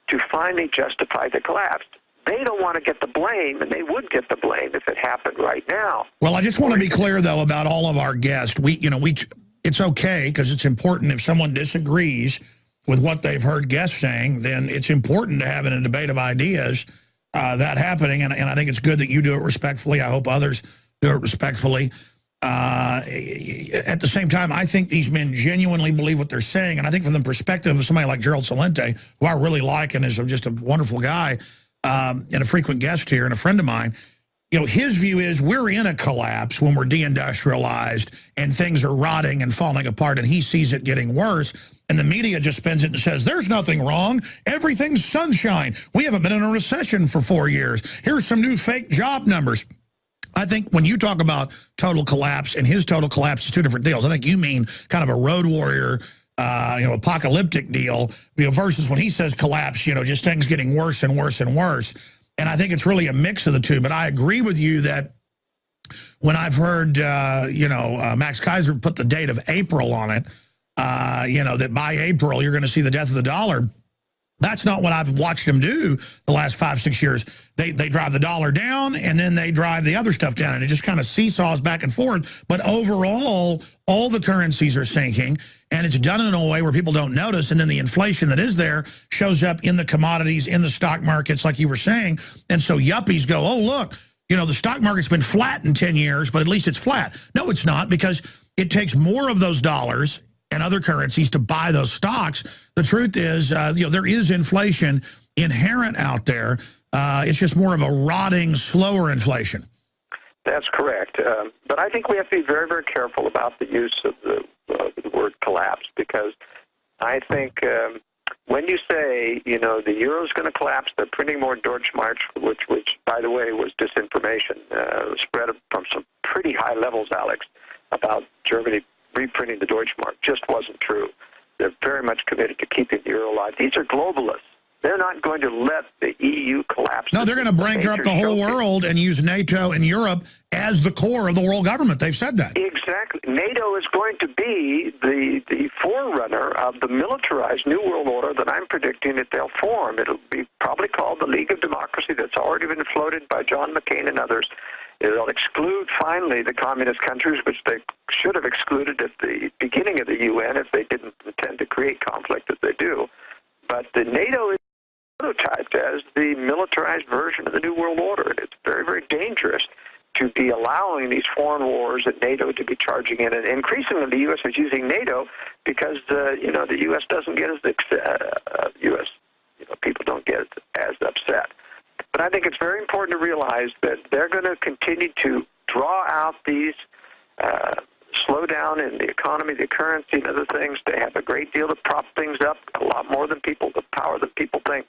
to finally justify the collapse. They don't want to get the blame, and they would get the blame if it happened right now. Well, I just want to be clear, though, about all of our guests. It's okay, because it's important if someone disagrees with what they've heard guests saying, then it's important to have in a debate of ideas that happening, and I think it's good that you do it respectfully. I hope others do it respectfully. At the same time, I think these men genuinely believe what they're saying, and I think from the perspective of somebody like Gerald Celente, who I really like and is just a wonderful guy, and a frequent guest here and a friend of mine, his view is we're in a collapse when we're deindustrialized and things are rotting and falling apart, and he sees it getting worse. And the media just spins it and says, there's nothing wrong. Everything's sunshine. We haven't been in a recession for 4 years. Here's some new fake job numbers. I think when you talk about total collapse and his total collapse is two different deals. I think you mean kind of a road warrior, apocalyptic deal, versus when he says collapse, just things getting worse and worse and worse. And I think it's really a mix of the two. But I agree with you that when I've heard, Max Kaiser put the date of April on it, that by April you're going to see the death of the dollar. That's not what I've watched them do the last 5-6 years. They drive the dollar down, and then they drive the other stuff down, and it just kind of seesaws back and forth. But overall, all the currencies are sinking, and it's done in a way where people don't notice, and then the inflation that is there shows up in the commodities, in the stock markets, like you were saying. And so yuppies go, oh, look, the stock market's been flat in 10 years, but at least it's flat. No, it's not, because it takes more of those dollars and other currencies to buy those stocks. The truth is, there is inflation inherent out there. It's just more of a rotting, slower inflation. That's correct. But I think we have to be very, very careful about the use of the word collapse, because I think when you say, the euro's going to collapse, they're printing more Deutschmarks, which, by the way, was disinformation, spread from some pretty high levels, Alex, about Germany reprinting the Deutschmark. Just wasn't true. They're very much committed to keeping the euro alive. These are globalists. They're not going to let the EU collapse. No, they're going to bankrupt the whole world and use NATO and Europe as the core of the world government. They've said that. Exactly. NATO is going to be the forerunner of the militarized New World Order that I'm predicting that they'll form. It'll be probably called the League of Democracy, that's already been floated by John McCain and others. It'll exclude, finally, the communist countries, which they should have excluded at the beginning of the UN if they didn't intend to create conflict as they do. But the NATO is prototyped as the militarized version of the New World Order. And it's very, very dangerous to be allowing these foreign wars at NATO to be charging in. And increasingly, the U.S. is using NATO because, the U.S. doesn't get as U.S. People don't get as upset. But I think it's very important to realize that they're going to continue to draw out these slowdown in the economy, the currency, and other things. They have a great deal to prop things up, a lot more than the power that people think.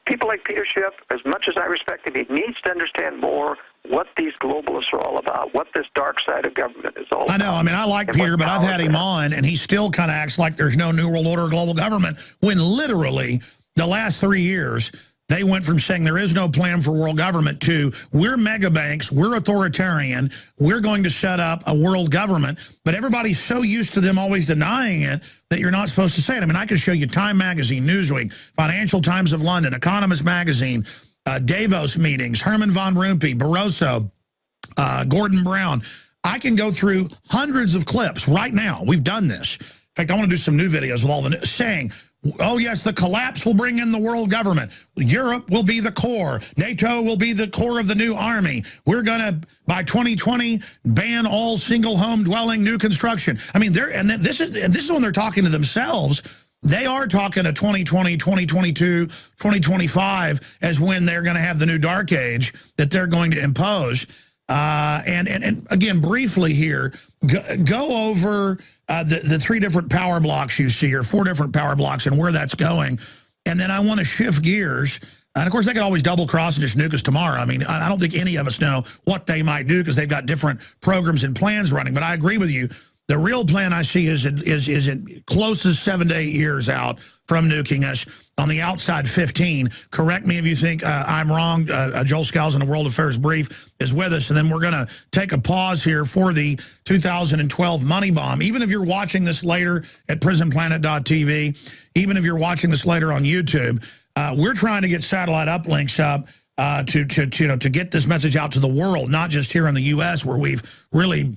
People like Peter Schiff, as much as I respect him, he needs to understand more what these globalists are all about, what this dark side of government is all about. I know. I mean, I like Peter, but I've had him on, and he still kind of acts like there's no New World Order or global government, when literally the last 3 years, they went from saying there is no plan for world government to we're mega banks, we're authoritarian, we're going to set up a world government. But everybody's so used to them always denying it that you're not supposed to say it. I mean, I could show you Time Magazine, Newsweek, Financial Times of London, Economist Magazine, Davos meetings, Herman von Rompuy, Barroso, Gordon Brown. I can go through hundreds of clips right now. We've done this. In fact, I want to do some new videos with all the saying, oh, yes, the collapse will bring in the world government. Europe will be the core. NATO will be the core of the new army. We're going to, by 2020, ban all single home dwelling new construction. I mean, this is when they're talking to themselves. They are talking to 2020, 2022, 2025 as when they're going to have the new dark age that they're going to impose. And again, briefly here, go over the 3 different power blocks you see here, 4 different power blocks, and where that's going. And then I want to shift gears. And, of course, they could always double-cross and just nuke us tomorrow. I mean, I don't think any of us know what they might do because they've got different programs and plans running. But I agree with you. The real plan I see is close as 7 to 8 years out from nuking us. On the outside, 15. Correct me if you think I'm wrong. Joel Scalzi in the World Affairs Brief is with us, and then we're going to take a pause here for the 2012 money bomb. Even if you're watching this later at prisonplanet.tv, even if you're watching this later on YouTube, we're trying to get satellite uplinks up to get this message out to the world, not just here in the U.S., where we've really,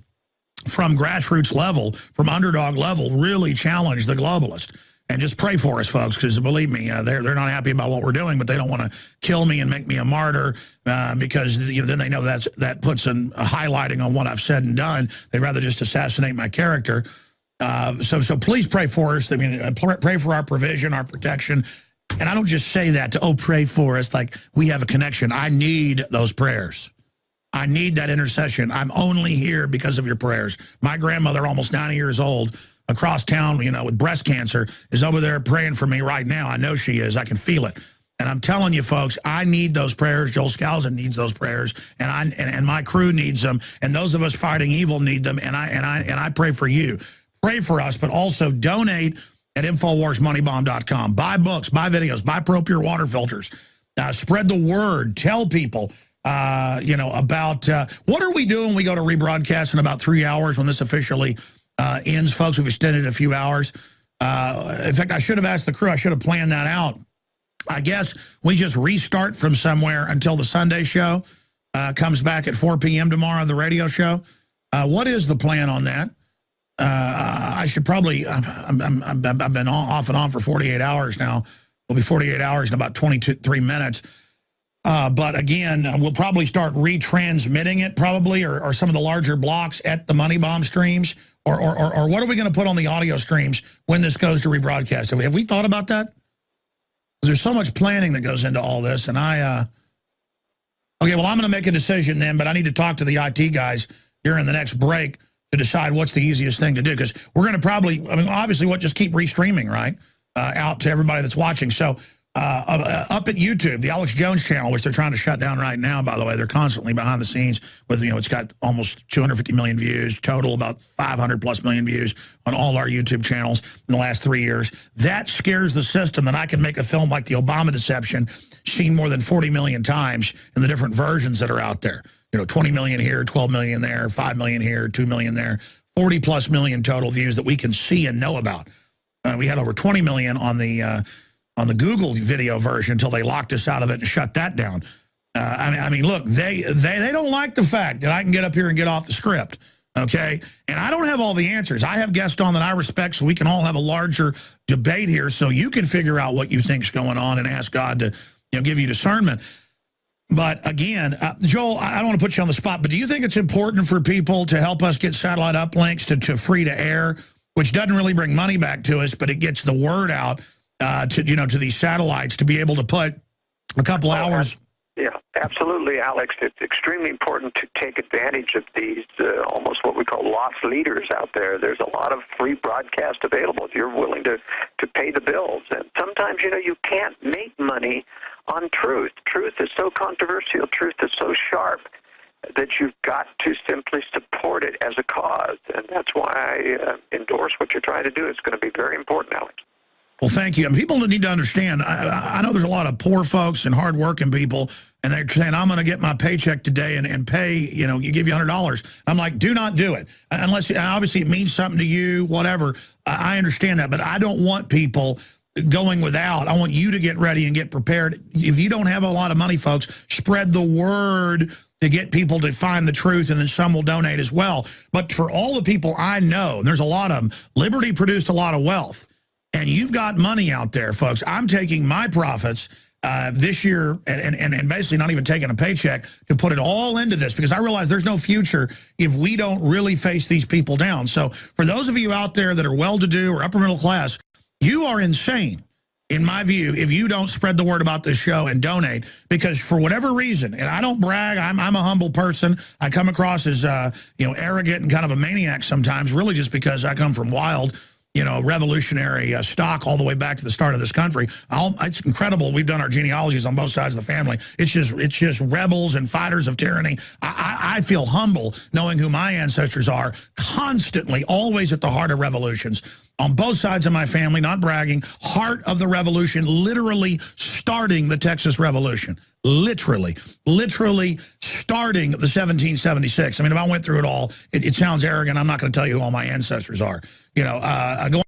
from grassroots level, from underdog level, really challenged the globalist. And just pray for us, folks, because believe me, they're not happy about what we're doing, but they don't want to kill me and make me a martyr because then they know that puts a highlighting on what I've said and done. They'd rather just assassinate my character. So please pray for us. I mean, pray for our provision, our protection. And I don't just say that to, pray for us like we have a connection. I need those prayers. I need that intercession. I'm only here because of your prayers. My grandmother, almost 90 years old, across town, with breast cancer, is over there praying for me right now. I know she is. I can feel it. And I'm telling you, folks, I need those prayers. Joel Scalzi needs those prayers, and my crew needs them, and those of us fighting evil need them. And I pray for you. Pray for us, but also donate at InfoWarsMoneyBomb.com. Buy books, buy videos, buy Pro-Pure water filters. Spread the word. Tell people, about what are we doing? We go to rebroadcast in about 3 hours when this officially ends, folks. We've extended a few hours. In fact, I should have asked the crew. I should have planned that out. I guess we just restart from somewhere until the Sunday show comes back at 4 p.m. tomorrow, the radio show. What is the plan on that? I should probably, I've been off and on for 48 hours now. It'll be 48 hours in about 23 minutes. But again, we'll probably start retransmitting it probably, or some of the larger blocks at the Money Bomb streams, or what are we going to put on the audio streams when this goes to rebroadcast? Have we thought about that? There's so much planning that goes into all this, and okay, well, I'm going to make a decision then, but I need to talk to the IT guys during the next break to decide what's the easiest thing to do, because we're going to probably, obviously, just keep restreaming, right, out to everybody that's watching. So up at YouTube, the Alex Jones channel, which they're trying to shut down right now, by the way, they're constantly behind the scenes with, it's got almost 250 million views, total about 500+ million views on all our YouTube channels in the last 3 years. That scares the system that I can make a film like The Obama Deception seen more than 40 million times in the different versions that are out there. 20 million here, 12 million there, 5 million here, 2 million there, 40+ million total views that we can see and know about. We had over 20 million on the Google video version until they locked us out of it and shut that down. I mean, look, they don't like the fact that I can get up here and get off the script, okay? And I don't have all the answers. I have guests on that I respect, so we can all have a larger debate here, so you can figure out what you think's going on and ask God to, give you discernment. But again, Joel, I don't want to put you on the spot, but do you think it's important for people to help us get satellite uplinks to free to air, which doesn't really bring money back to us, but it gets the word out to these satellites to be able to put a couple hours? Yeah, absolutely, Alex. It's extremely important to take advantage of these almost what we call loss leaders out there. There's a lot of free broadcast available if you're willing to pay the bills. And sometimes, you can't make money on truth. Truth is so controversial. Truth is so sharp that you've got to simply support it as a cause. And that's why I endorse what you're trying to do. It's going to be very important, Alex. Well, thank you. And people need to understand, I know there's a lot of poor folks and hardworking people, and they're saying, I'm going to get my paycheck today and pay, you give you $100. I'm like, do not do it. Unless, obviously, it means something to you, whatever. I understand that, but I don't want people going without. I want you to get ready and get prepared. If you don't have a lot of money, folks, spread the word to get people to find the truth, and then some will donate as well. But for all the people I know, and there's a lot of them, Liberty produced a lot of wealth. And you've got money out there, folks. I'm taking my profits this year and basically not even taking a paycheck to put it all into this, because I realize there's no future if we don't really face these people down. So for those of you out there that are well-to-do or upper middle class, you are insane, in my view, if you don't spread the word about this show and donate, because for whatever reason, and I don't brag, I'm a humble person. I come across as arrogant and kind of a maniac sometimes, really just because I come from wild. revolutionary stock all the way back to the start of this country. It's incredible. We've done our genealogies on both sides of the family. It's just rebels and fighters of tyranny. I feel humble knowing who my ancestors are, constantly, always at the heart of revolutions. On both sides of my family, not bragging, heart of the revolution, literally starting the Texas Revolution. Literally starting the 1776. I mean, if I went through it all, it sounds arrogant. I'm not going to tell you who all my ancestors are. Going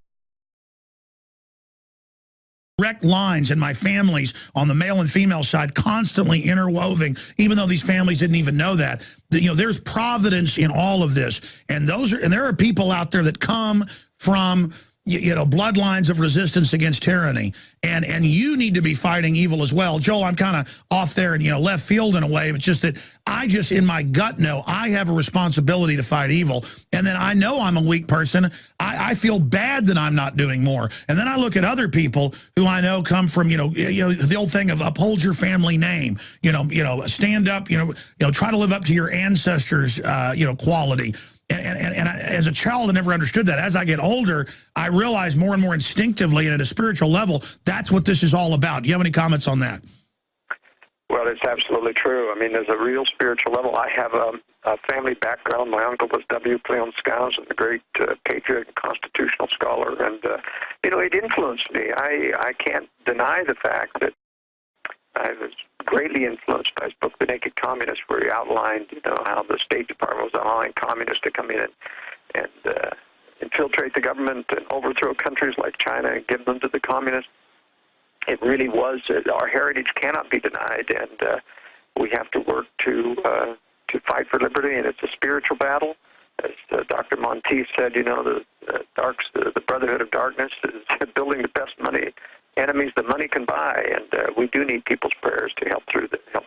direct lines in my families on the male and female side, constantly interwoven, even though these families didn't even know that. There's providence in all of this. And there are people out there that come from bloodlines of resistance against tyranny, and you need to be fighting evil as well. Joel, I'm kind of off there and left field in a way, but just that I just in my gut know I have a responsibility to fight evil, and then I know I'm a weak person. I feel bad that I'm not doing more, and then I look at other people who I know come from the old thing of uphold your family name, stand up, try to live up to your ancestors, quality. And as a child, I never understood that. As I get older, I realize more and more instinctively and at a spiritual level, that's what this is all about. Do you have any comments on that? Well, it's absolutely true. I mean, there's a real spiritual level. I have a family background. My uncle was W. Cleon Skousen, the great patriot and constitutional scholar, and, it influenced me. I can't deny the fact that I was greatly influenced by his book, The Naked Communist, where he outlined, how the State Department was allowing communists to come in and infiltrate the government and overthrow countries like China and give them to the communists. It really was, our heritage cannot be denied, and we have to work to fight for liberty, and it's a spiritual battle. As Dr. Monteith said, the Brotherhood of Darkness is building the best enemies that money can buy, and we do need people's prayers to help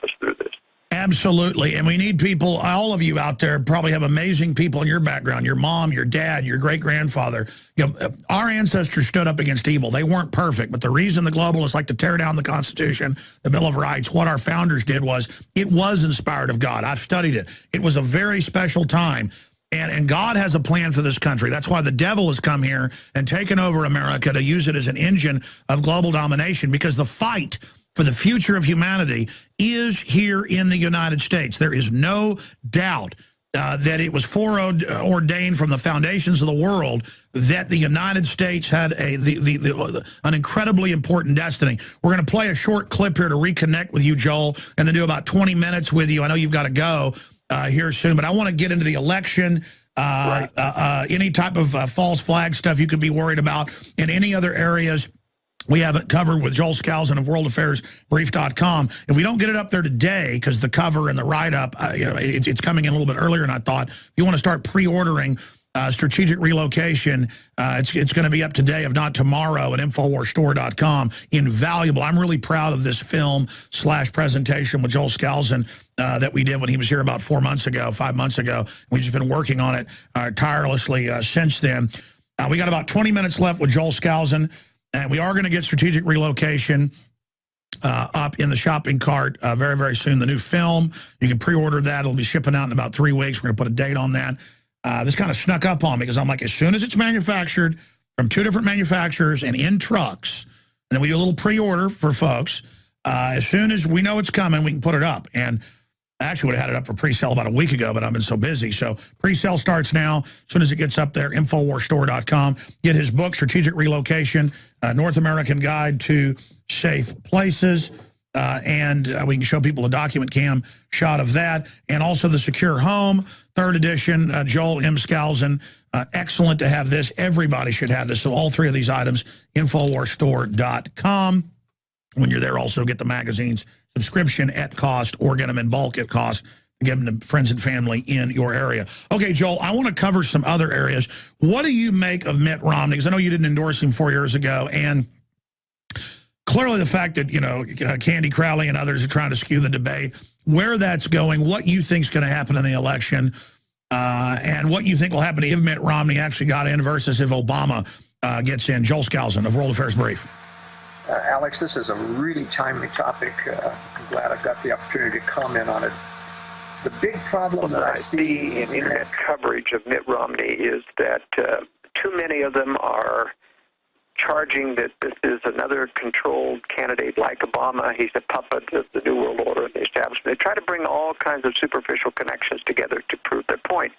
us through this. Absolutely, and we need people, all of you out there probably have amazing people in your background, your mom, your dad, your great-grandfather. Our ancestors stood up against evil. They weren't perfect, but the reason the globalists like to tear down the Constitution, the Bill of Rights, what our founders did was, it was inspired of God. I've studied it. It was a very special time. And God has a plan for this country. That's why the devil has come here and taken over America to use it as an engine of global domination, because the fight for the future of humanity is here in the United States. There is no doubt that it was foreordained from the foundations of the world that the United States had an incredibly important destiny. We're going to play a short clip here to reconnect with you, Joel, and then do about 20 minutes with you. I know you've got to go here soon, but I want to get into the election, any type of false flag stuff you could be worried about, in any other areas we haven't covered with Joel Skousen of worldaffairsbrief.com. If we don't get it up there today, because the cover and the write-up, it's coming in a little bit earlier than I thought. If you want to start pre-ordering Strategic Relocation, it's going to be up today, if not tomorrow, at InfoWarsStore.com. Invaluable. I'm really proud of this film/presentation with Joel Skousen that we did when he was here about 5 months ago. We've just been working on it tirelessly since then. We got about 20 minutes left with Joel Skousen. And we are going to get Strategic Relocation up in the shopping cart very, very soon. The new film, you can pre-order that. It'll be shipping out in about 3 weeks. We're going to put a date on that. This kind of snuck up on me because I'm like, as soon as it's manufactured from 2 different manufacturers and in trucks, and then we do a little pre-order for folks, as soon as we know it's coming, we can put it up. And I actually would have had it up for pre-sale about a week ago, but I've been so busy. So pre-sale starts now. As soon as it gets up there, InfoWarsStore.com. Get his book, Strategic Relocation, North American Guide to Safe Places. And we can show people a document cam shot of that. And also the Secure Home, 3rd edition, Joel M. Skousen. Excellent to have this. Everybody should have this. So all 3 of these items, InfoWarsStore.com. When you're there, also get the magazine's subscription at cost, or get them in bulk at cost to give them to friends and family in your area. Okay, Joel, I want to cover some other areas. What do you make of Mitt Romney? Because I know you didn't endorse him 4 years ago, and clearly the fact that, Candy Crowley and others are trying to skew the debate, where that's going, what you think is going to happen in the election, and what you think will happen if Mitt Romney actually got in versus if Obama gets in. Joel Skousen of World Affairs Brief. Alex, this is a really timely topic. I'm glad I've got the opportunity to comment on it. The big problem that I see in internet coverage of Mitt Romney is that too many of them are charging that this is another controlled candidate like Obama. He's a puppet of the New World Order and the establishment. They try to bring all kinds of superficial connections together to prove their point.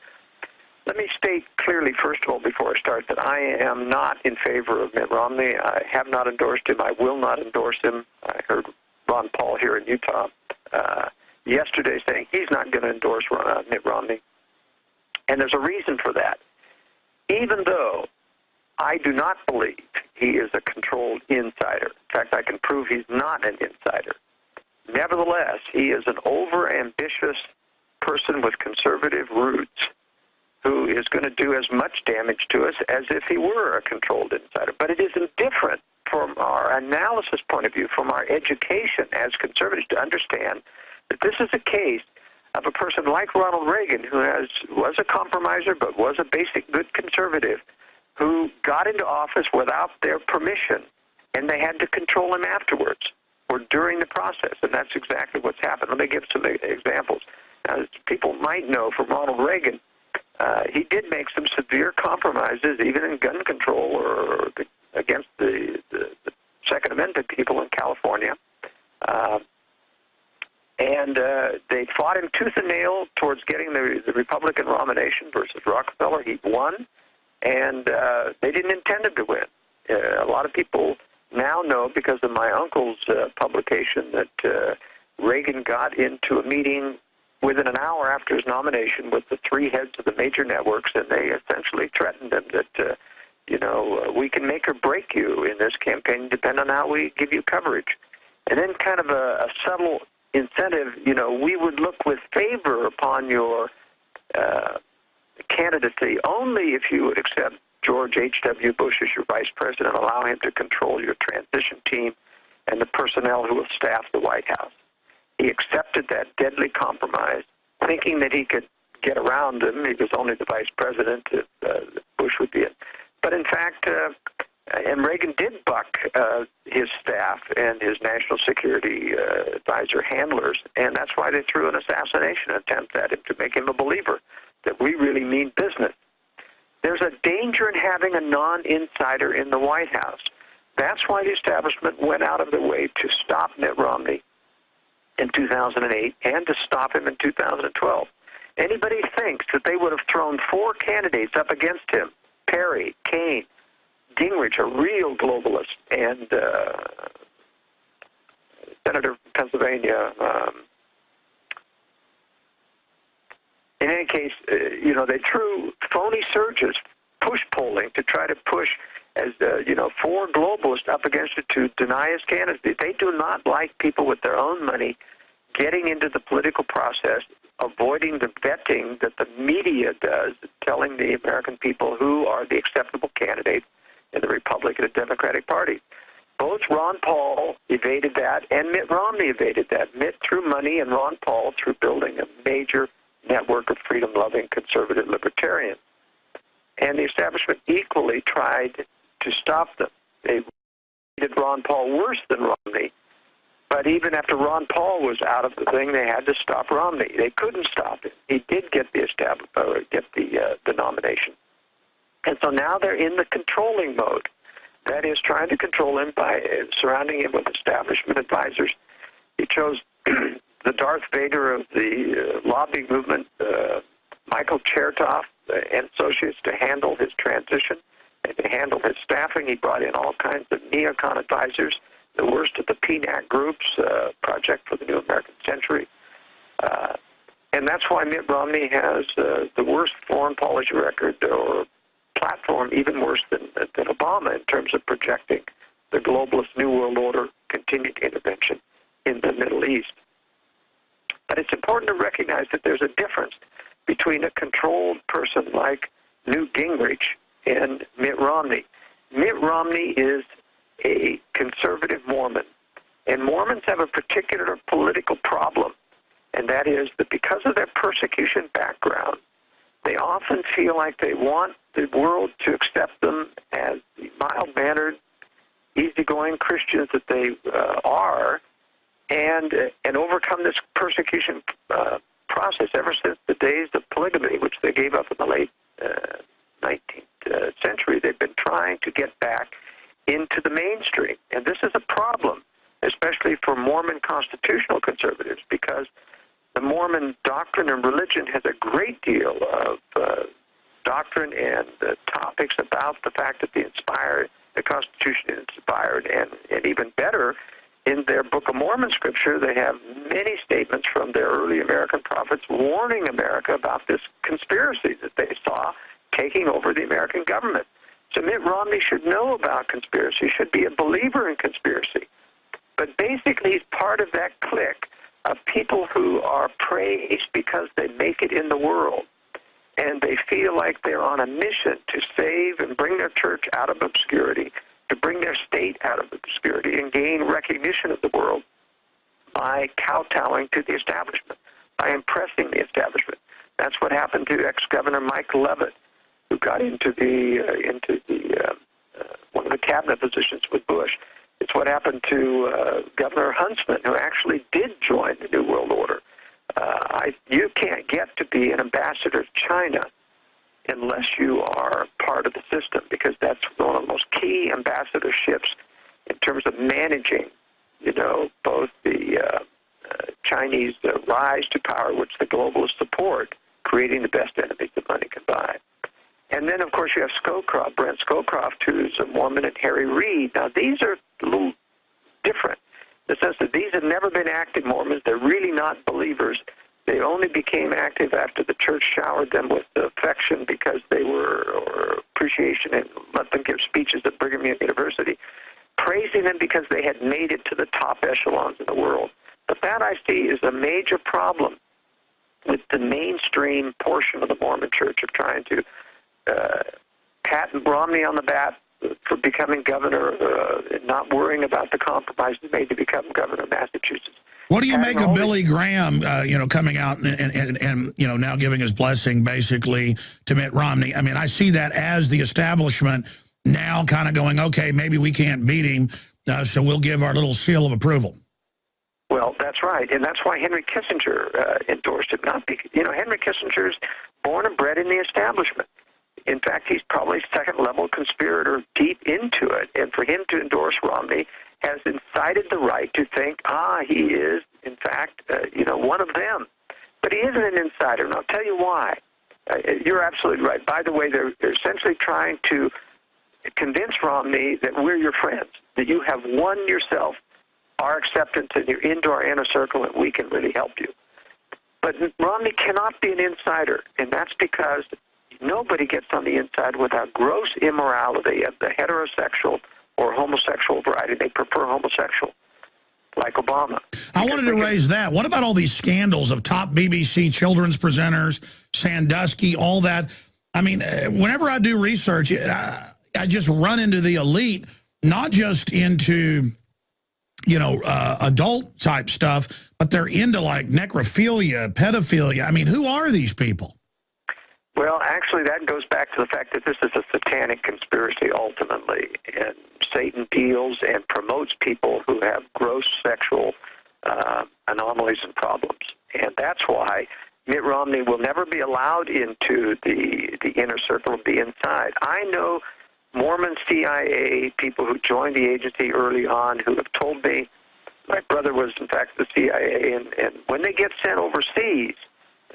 Let me state clearly, first of all, before I start, that I am not in favor of Mitt Romney. I have not endorsed him. I will not endorse him. I heard Ron Paul here in Utah yesterday saying he's not going to endorse Mitt Romney. And there's a reason for that. Even though I do not believe he is a controlled insider. In fact, I can prove he's not an insider. Nevertheless, he is an over-ambitious person with conservative roots who is going to do as much damage to us as if he were a controlled insider. But it is indifferent from our analysis point of view, from our education as conservatives, to understand that this is a case of a person like Ronald Reagan, who was a compromiser but was a basic good conservative, who got into office without their permission, and they had to control him afterwards or during the process, and that's exactly what's happened. Let me give some examples. As people might know from Ronald Reagan, he did make some severe compromises, even in gun control or against the Second Amendment people in California. And they fought him tooth and nail towards getting the Republican nomination versus Rockefeller. He won, and they didn't intend him to win. A lot of people now know, because of my uncle's publication, that Reagan got into a meeting within an hour after his nomination with the three heads of the major networks, and they essentially threatened him that, we can make or break you in this campaign, depending on how we give you coverage. And then kind of a subtle incentive, we would look with favor upon your candidacy only if you would accept George H.W. Bush as your vice president, allow him to control your transition team and the personnel who will staff the White House. He accepted that deadly compromise, thinking that he could get around him. He was only the vice president if Bush would be it. But in fact, and Reagan did buck his staff and his national security advisor handlers, and that's why they threw an assassination attempt at him, to make him a believer that we really mean business. There's a danger in having a non-insider in the White House. That's why the establishment went out of their way to stop Mitt Romney in 2008 and to stop him in 2012. Anybody thinks that they would have thrown four candidates up against him, Perry, Kaine, Gingrich, a real globalist, and Senator from Pennsylvania. In any case, they threw phony surges, push polling, to try to push, as four globalists up against it to deny his candidacy. They do not like people with their own money getting into the political process, avoiding the vetting that the media does, telling the American people who are the acceptable candidates in the Republican and Democratic Party. Both Ron Paul evaded that, and Mitt Romney evaded that. Mitt threw money, and Ron Paul through building a major network of freedom-loving conservative libertarians. And the establishment equally tried to stop them. They treated Ron Paul worse than Romney, but even after Ron Paul was out of the thing, they had to stop Romney. They couldn't stop him. He did get the nomination. And so now they're in the controlling mode. That is, trying to control him by surrounding him with establishment advisors. He chose the Darth Vader of the lobbying movement, Michael Chertoff and associates, to handle his transition and to handle his staffing. He brought in all kinds of neocon advisors, the worst of the PNAC groups, Project for the New American Century. And that's why Mitt Romney has the worst foreign policy record or platform, even worse than Obama, in terms of projecting the globalist New World Order continued intervention in the Middle East. But it's important to recognize that there's a difference between a controlled person like Newt Gingrich and Mitt Romney. Mitt Romney is a conservative Mormon, and Mormons have a particular political problem, and that is that because of their persecution background, they often feel like they want the world to accept them as the mild-mannered, easygoing Christians that they are, and overcome this persecution process ever since the days of polygamy, which they gave up in the late 19th century. century, they've been trying to get back into the mainstream. And this is a problem, especially for Mormon constitutional conservatives, because the Mormon doctrine and religion has a great deal of doctrine and topics about the fact that the Constitution is inspired, and even better, in their Book of Mormon scripture, they have many statements from their early American prophets warning America about this conspiracy that they saw taking over the American government. So Mitt Romney should know about conspiracy, should be a believer in conspiracy. But basically, he's part of that clique of people who are praised because they make it in the world, and they feel like they're on a mission to save and bring their church out of obscurity, to bring their state out of obscurity and gain recognition of the world by kowtowing to the establishment, by impressing the establishment. That's what happened to ex-Governor Mike Leavitt, who got into one of the cabinet positions with Bush. It's what happened to Governor Huntsman, who actually did join the New World Order. You can't get to be an ambassador to China unless you are part of the system, because that's one of the most key ambassadorships in terms of managing, both the Chinese rise to power, which the globalists support, creating the best enemies that money can buy. And then, of course, you have Scowcroft, Brent Scowcroft, who's a Mormon, and Harry Reid. Now, these are a little different in the sense that these have never been active Mormons. They're really not believers. They only became active after the church showered them with affection because they were, or appreciation, and let them give speeches at Brigham Young University, praising them because they had made it to the top echelons in the world. But that, I see, is a major problem with the mainstream portion of the Mormon church of trying to pat Romney on the back for becoming governor, and not worrying about the compromises made to become governor of Massachusetts. What do you make of Billy Graham, coming out and now giving his blessing basically to Mitt Romney? I mean, I see that as the establishment now kind of going, okay, maybe we can't beat him, so we'll give our little seal of approval. Well, that's right, and that's why Henry Kissinger endorsed him. Henry Kissinger's born and bred in the establishment. In fact, he's probably second-level conspirator deep into it, and for him to endorse Romney has incited the right to think, he is, in fact, one of them. But he isn't an insider, and I'll tell you why. You're absolutely right. By the way, they're essentially trying to convince Romney that we're your friends, that you have won yourself our acceptance and you're into our inner circle and we can really help you. But Romney cannot be an insider, and that's because nobody gets on the inside without gross immorality of the heterosexual or homosexual variety. They prefer homosexual, like Obama. I wanted to raise that. What about all these scandals of top BBC children's presenters, Sandusky, all that? I mean, whenever I do research, I just run into the elite, not just into, adult-type stuff, but they're into, like, necrophilia, pedophilia. I mean, who are these people? Well, actually, that goes back to the fact that this is a satanic conspiracy, ultimately, and Satan deals and promotes people who have gross sexual anomalies and problems. And that's why Mitt Romney will never be allowed into the inner circle of the inside. I know Mormon CIA people who joined the agency early on who have told me, my brother was, in fact, the CIA, and when they get sent overseas,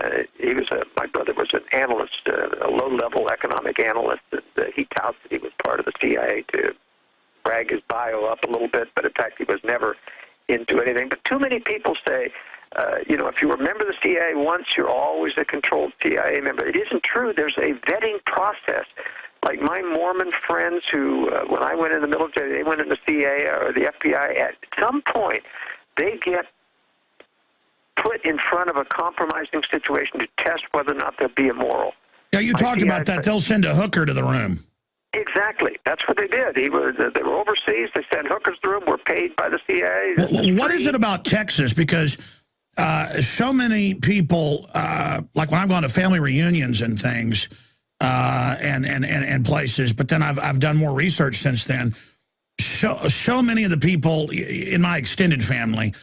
my brother was an analyst, a low-level economic analyst, and he touts that he was part of the CIA to brag his bio up a little bit, but in fact he was never into anything. But too many people say, if you remember the CIA once, you're always a controlled CIA member. It isn't true. There's a vetting process. Like my Mormon friends who, when I went in the military, they went in the CIA or the FBI, at some point they get put in front of a compromising situation to test whether or not they'll be immoral. Yeah, you talked about that. They'll send a hooker to the room. Exactly. That's what they did. They were overseas. They sent hookers to the room. Were paid by the CIA. Well, what is it about Texas? Because so many people, like when I've gone to family reunions and things, and places, but then I've done more research since then. So many of the people in my extended family,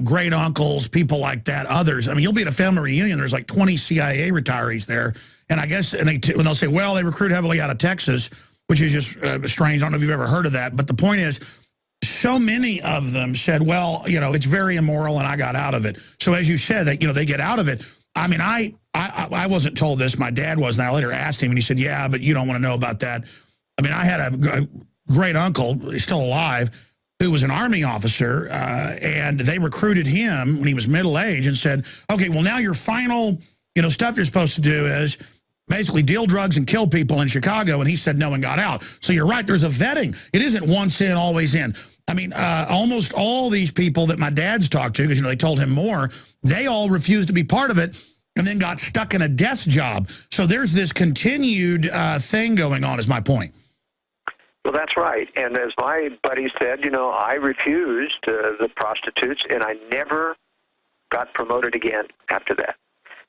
great uncles, people like that, others. I mean, you'll be at a family reunion. There's like 20 CIA retirees there. And I guess when they'll say, well, they recruit heavily out of Texas, which is just strange. I don't know if you've ever heard of that. But the point is, so many of them said, well, it's very immoral and I got out of it. So as you said, that they get out of it. I mean, I wasn't told this. My dad was, and I later asked him, and he said, yeah, but you don't want to know about that. I mean, I had a great uncle, he's still alive, who was an Army officer, and they recruited him when he was middle-aged and said, okay, well, now your final, stuff you're supposed to do is basically deal drugs and kill people in Chicago, and he said no and got out. So you're right, there's a vetting. It isn't once in, always in. I mean, almost all these people that my dad's talked to, because, they told him more, they all refused to be part of it and then got stuck in a desk job. So there's this continued thing going on, is my point. Well, that's right. And as my buddy said, I refused the prostitutes, and I never got promoted again after that.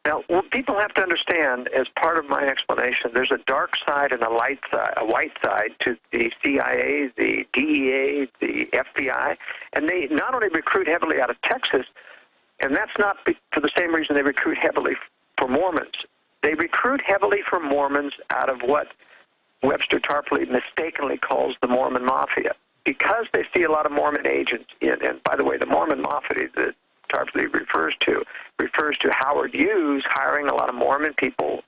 Now, what people have to understand, as part of my explanation, there's a dark side and a light side, a white side to the CIA, the DEA, the FBI, and they not only recruit heavily out of Texas, and that's not for the same reason they recruit heavily for Mormons. They recruit heavily for Mormons out of what Webster Tarpley mistakenly calls the Mormon Mafia, because they see a lot of Mormon agents in. And by the way, the Mormon Mafia that Tarpley refers to Howard Hughes hiring a lot of Mormon people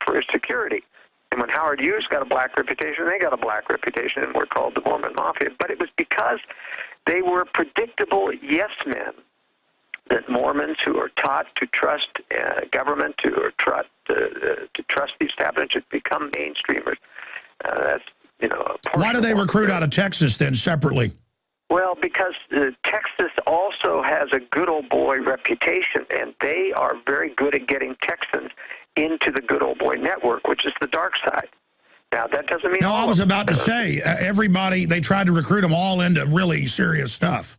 for his security. And when Howard Hughes got a black reputation, they got a black reputation and were called the Mormon Mafia. But it was because they were predictable yes men, that Mormons who are taught to trust government, who are taught to trust the establishment, to become mainstreamers. That's, why do they recruit out of Texas then separately? Well, because Texas also has a good old boy reputation, and they are very good at getting Texans into the good old boy network, which is the dark side. Now, that doesn't mean... No, I was about to say, everybody, they tried to recruit them all into really serious stuff.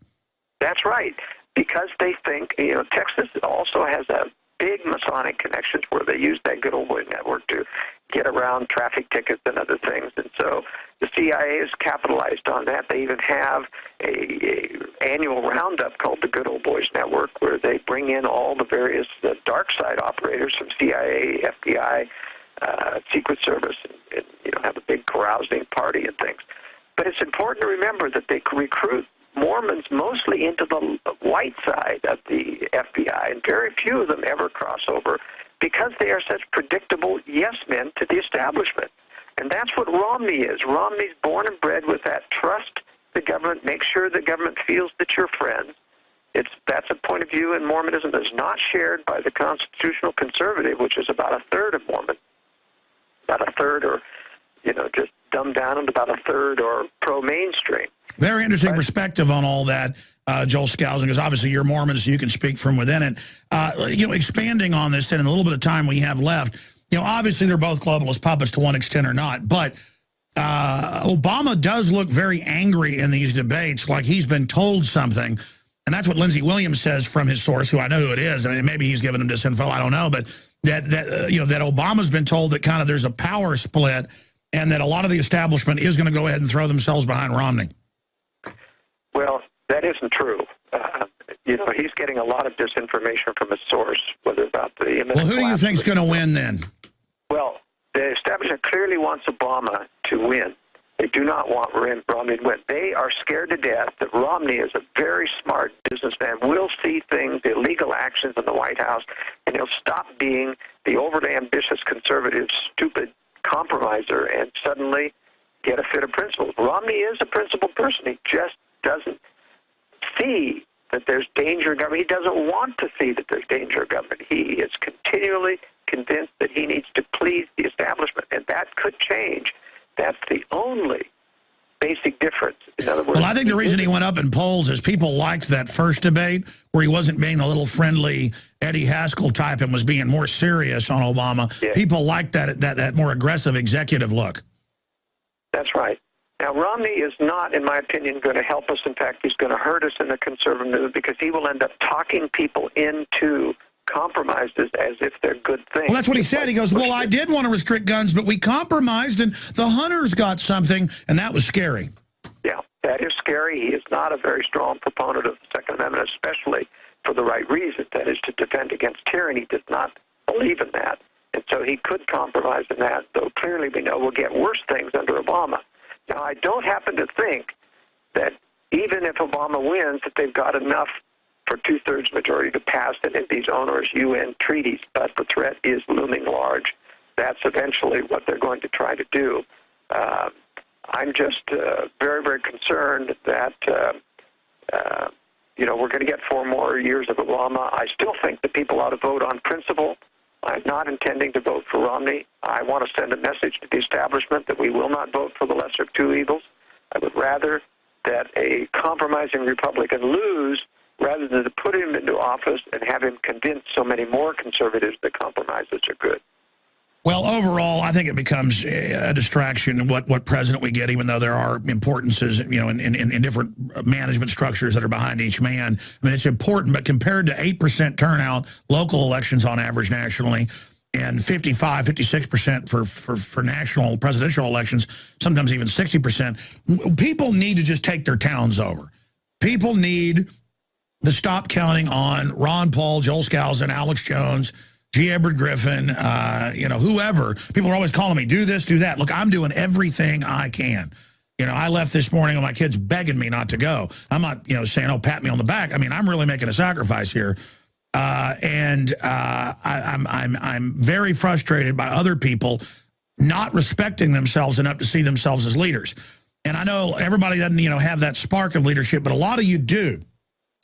That's right, because they think, Texas also has a big Masonic connections where they use that good old boy network to get around traffic tickets and other things. And so the CIA has capitalized on that. They even have a annual roundup called the Good Old Boys Network, where they bring in all the various dark side operators from CIA, FBI, Secret Service, and have a big carousing party and things. But it's important to remember that they recruit Mormons mostly into the white side of the FBI, and very few of them ever cross over because they are such predictable yes men to the establishment. And that's what Romney is. Romney's born and bred with that trust the government, make sure the government feels that you're friends. That's a point of view in Mormonism that's not shared by the constitutional conservative, which is about a third of Mormons. About a third, or, just dumbed down, and about a third are pro-mainstream. Very interesting perspective on all that, Joel Skousen, because obviously you're Mormon, so you can speak from within it. Expanding on this, and in a little bit of time we have left, obviously they're both globalist puppets to one extent or not, but Obama does look very angry in these debates, like he's been told something, and that's what Lindsey Williams says from his source, who I know who it is. I mean, maybe he's giving him disinfo, I don't know, but that Obama's been told that kind of there's a power split, and that a lot of the establishment is going to go ahead and throw themselves behind Romney. Well, that isn't true. He's getting a lot of disinformation from his source, whether about the... Well, who do you think's going to win then? Well, the establishment clearly wants Obama to win. They do not want Romney to win. They are scared to death that Romney is a very smart businessman, will see things, illegal actions in the White House, and he'll stop being the overly ambitious conservative, stupid compromiser and suddenly get a fit of principles. Romney is a principled person. He just doesn't see that there's danger of government. He doesn't want to see that there's danger of government. He is continually convinced that he needs to please the establishment, and that could change. That's the only basic difference. In other words, well, I think the reason he went up in polls is people liked that first debate where he wasn't being a little friendly Eddie Haskell type and was being more serious on Obama. Yeah. People liked that more aggressive executive look. That's right. Now, Romney is not, in my opinion, going to help us. In fact, he's going to hurt us in the conservative movement because he will end up talking people into compromises as if they're good things. Well, that's what he said. He goes, well, I did want to restrict guns, but we compromised, and the hunters got something, and that was scary. Yeah, that is scary. Kerry. He is not a very strong proponent of the Second Amendment, especially for the right reason, that is to defend against tyranny. Does not believe in that. And so he could compromise in that, though clearly we know we'll get worse things under Obama. Now, I don't happen to think that even if Obama wins, that they've got enough for two-thirds majority to pass any of these onerous UN treaties, but the threat is looming large. That's eventually what they're going to try to do. I'm just very, very concerned that, we're going to get 4 more years of Obama. I still think that people ought to vote on principle. I'm not intending to vote for Romney. I want to send a message to the establishment that we will not vote for the lesser of two evils. I would rather that a compromising Republican lose rather than to put him into office and have him convince so many more conservatives that compromises are good. Well, overall, I think it becomes a distraction what president we get, even though there are importances, in different management structures that are behind each man. I mean, it's important, but compared to 8% turnout, local elections on average nationally, and 55, 56% for national presidential elections, sometimes even 60%, people need to just take their towns over. People need to stop counting on Ron Paul, Joel Skousen, Alex Jones, G. Edward Griffin, whoever. People are always calling me, do this, do that. Look, I'm doing everything I can. I left this morning and my kids begging me not to go. I'm not, saying, oh, pat me on the back. I mean, I'm really making a sacrifice here. I'm very frustrated by other people not respecting themselves enough to see themselves as leaders. And I know everybody doesn't, have that spark of leadership, but a lot of you do.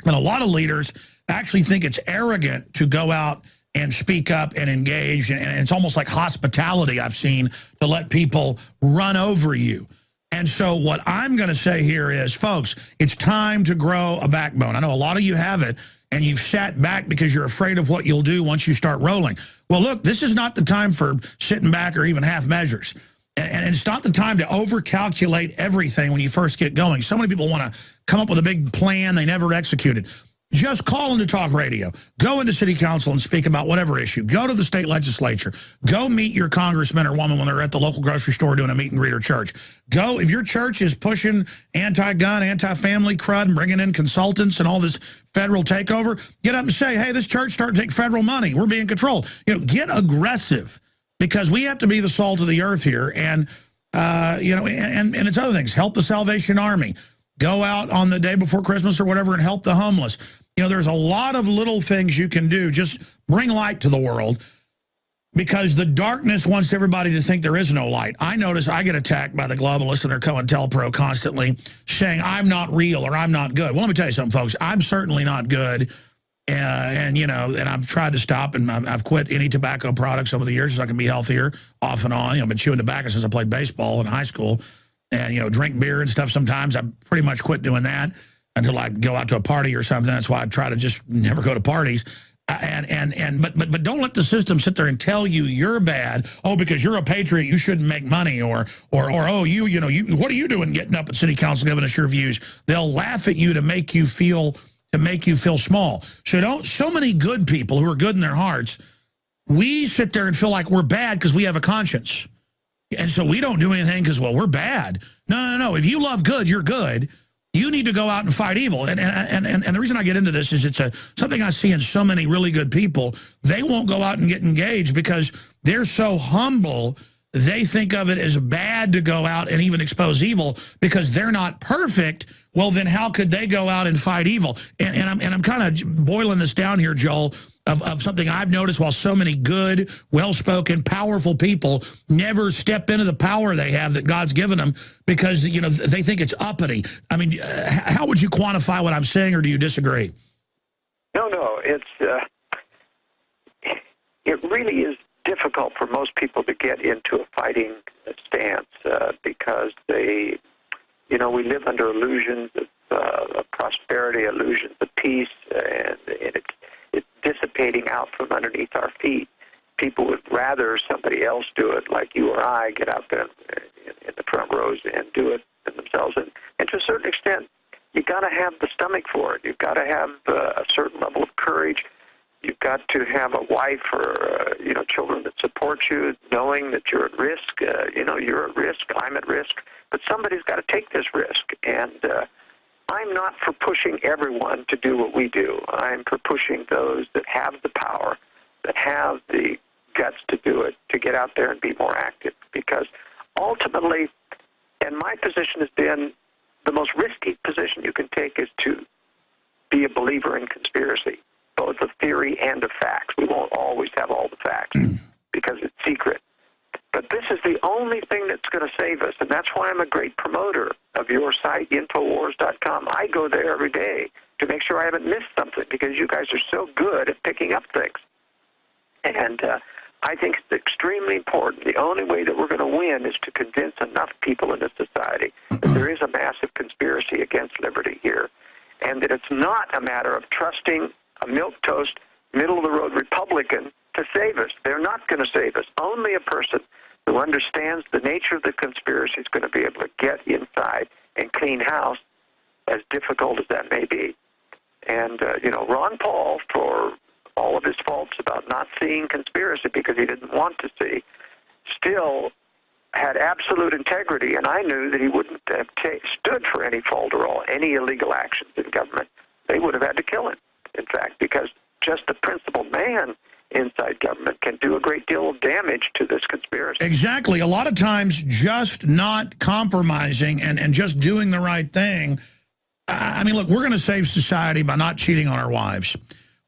And a lot of leaders actually think it's arrogant to go out and speak up and engage. And it's almost like hospitality I've seen to let people run over you. And so what I'm going to say here is, folks, it's time to grow a backbone. I know a lot of you have it, and you've sat back because you're afraid of what you'll do once you start rolling. Well, look, this is not the time for sitting back or even half measures. And it's not the time to overcalculate everything when you first get going. So many people want to come up with a big plan they never executed. Just call into talk radio. Go into city council and speak about whatever issue. Go to the state legislature. Go meet your congressman or woman when they're at the local grocery store doing a meet and greet or church. Go, if your church is pushing anti-gun, anti-family crud and bringing in consultants and all this federal takeover, get up and say, hey, this church started to take federal money. We're being controlled. Get aggressive, because we have to be the salt of the earth here. And, and it's other things. Help the Salvation Army. Go out on the day before Christmas or whatever and help the homeless. There's a lot of little things you can do. Just bring light to the world, because the darkness wants everybody to think there is no light. I notice I get attacked by the globalists and their COINTELPRO constantly saying I'm not real or I'm not good. Well, let me tell you something, folks. I'm certainly not good. And I've tried to stop, and I've quit any tobacco products over the years so I can be healthier off and on. I've been chewing tobacco since I played baseball in high school. And, drink beer and stuff sometimes. I pretty much quit doing that until I go out to a party or something. That's why I try to just never go to parties. But don't let the system sit there and tell you you're bad. Oh, because you're a patriot, you shouldn't make money. Or oh, what are you doing getting up at city council giving us your views? They'll laugh at you to make you feel small. So many good people who are good in their hearts, we sit there and feel like we're bad because we have a conscience. And so we don't do anything because, well, we're bad. No. If you love good, you're good. You need to go out and fight evil. And the reason I get into this is it's something I see in so many really good people. They won't go out and get engaged because they're so humble. They think of it as bad to go out and even expose evil because they're not perfect. Well, then how could they go out and fight evil? And I'm kind of boiling this down here, Joel, of something I've noticed while so many good, well-spoken, powerful people never step into the power they have that God's given them because, they think it's uppity. I mean, how would you quantify what I'm saying, or do you disagree? No, it really is difficult for most people to get into a fighting stance because we live under illusions of prosperity, illusions of peace, and it's dissipating out from underneath our feet. People would rather somebody else do it, like you or I, get out there in the front rows and do it themselves. And to a certain extent, you've got to have the stomach for it. You've got to have a certain level of courage. You've got to have a wife or children that support you, knowing that you're at risk. You're at risk. I'm at risk. But somebody's got to take this risk. And I'm not for pushing everyone to do what we do. I'm for pushing those that have the power, that have the guts to do it, to get out there and be more active. Because ultimately, and my position has been, the most risky position you can take is to be a believer in conspiracy, both of theory and of facts. We won't always have all the facts because it's secret. But this is the only thing that's going to save us, and that's why I'm a great promoter of your site, Infowars.com. I go there every day to make sure I haven't missed something, because you guys are so good at picking up things. And I think it's extremely important. The only way that we're going to win is to convince enough people in this society that there is a massive conspiracy against liberty here, and that it's not a matter of trusting a milquetoast, middle-of-the-road Republican to save us. They're not going to save us. Only a person who understands the nature of the conspiracy is going to be able to get inside and clean house, as difficult as that may be. And, Ron Paul, for all of his faults about not seeing conspiracy because he didn't want to see, still had absolute integrity, and I knew that he wouldn't have stood for any fault or all, any illegal actions in government. They would have had to kill him, in fact, because just a principled man inside government can do a great deal of damage to this conspiracy. Exactly. A lot of times just not compromising and just doing the right thing. I mean, look, we're going to save society by not cheating on our wives.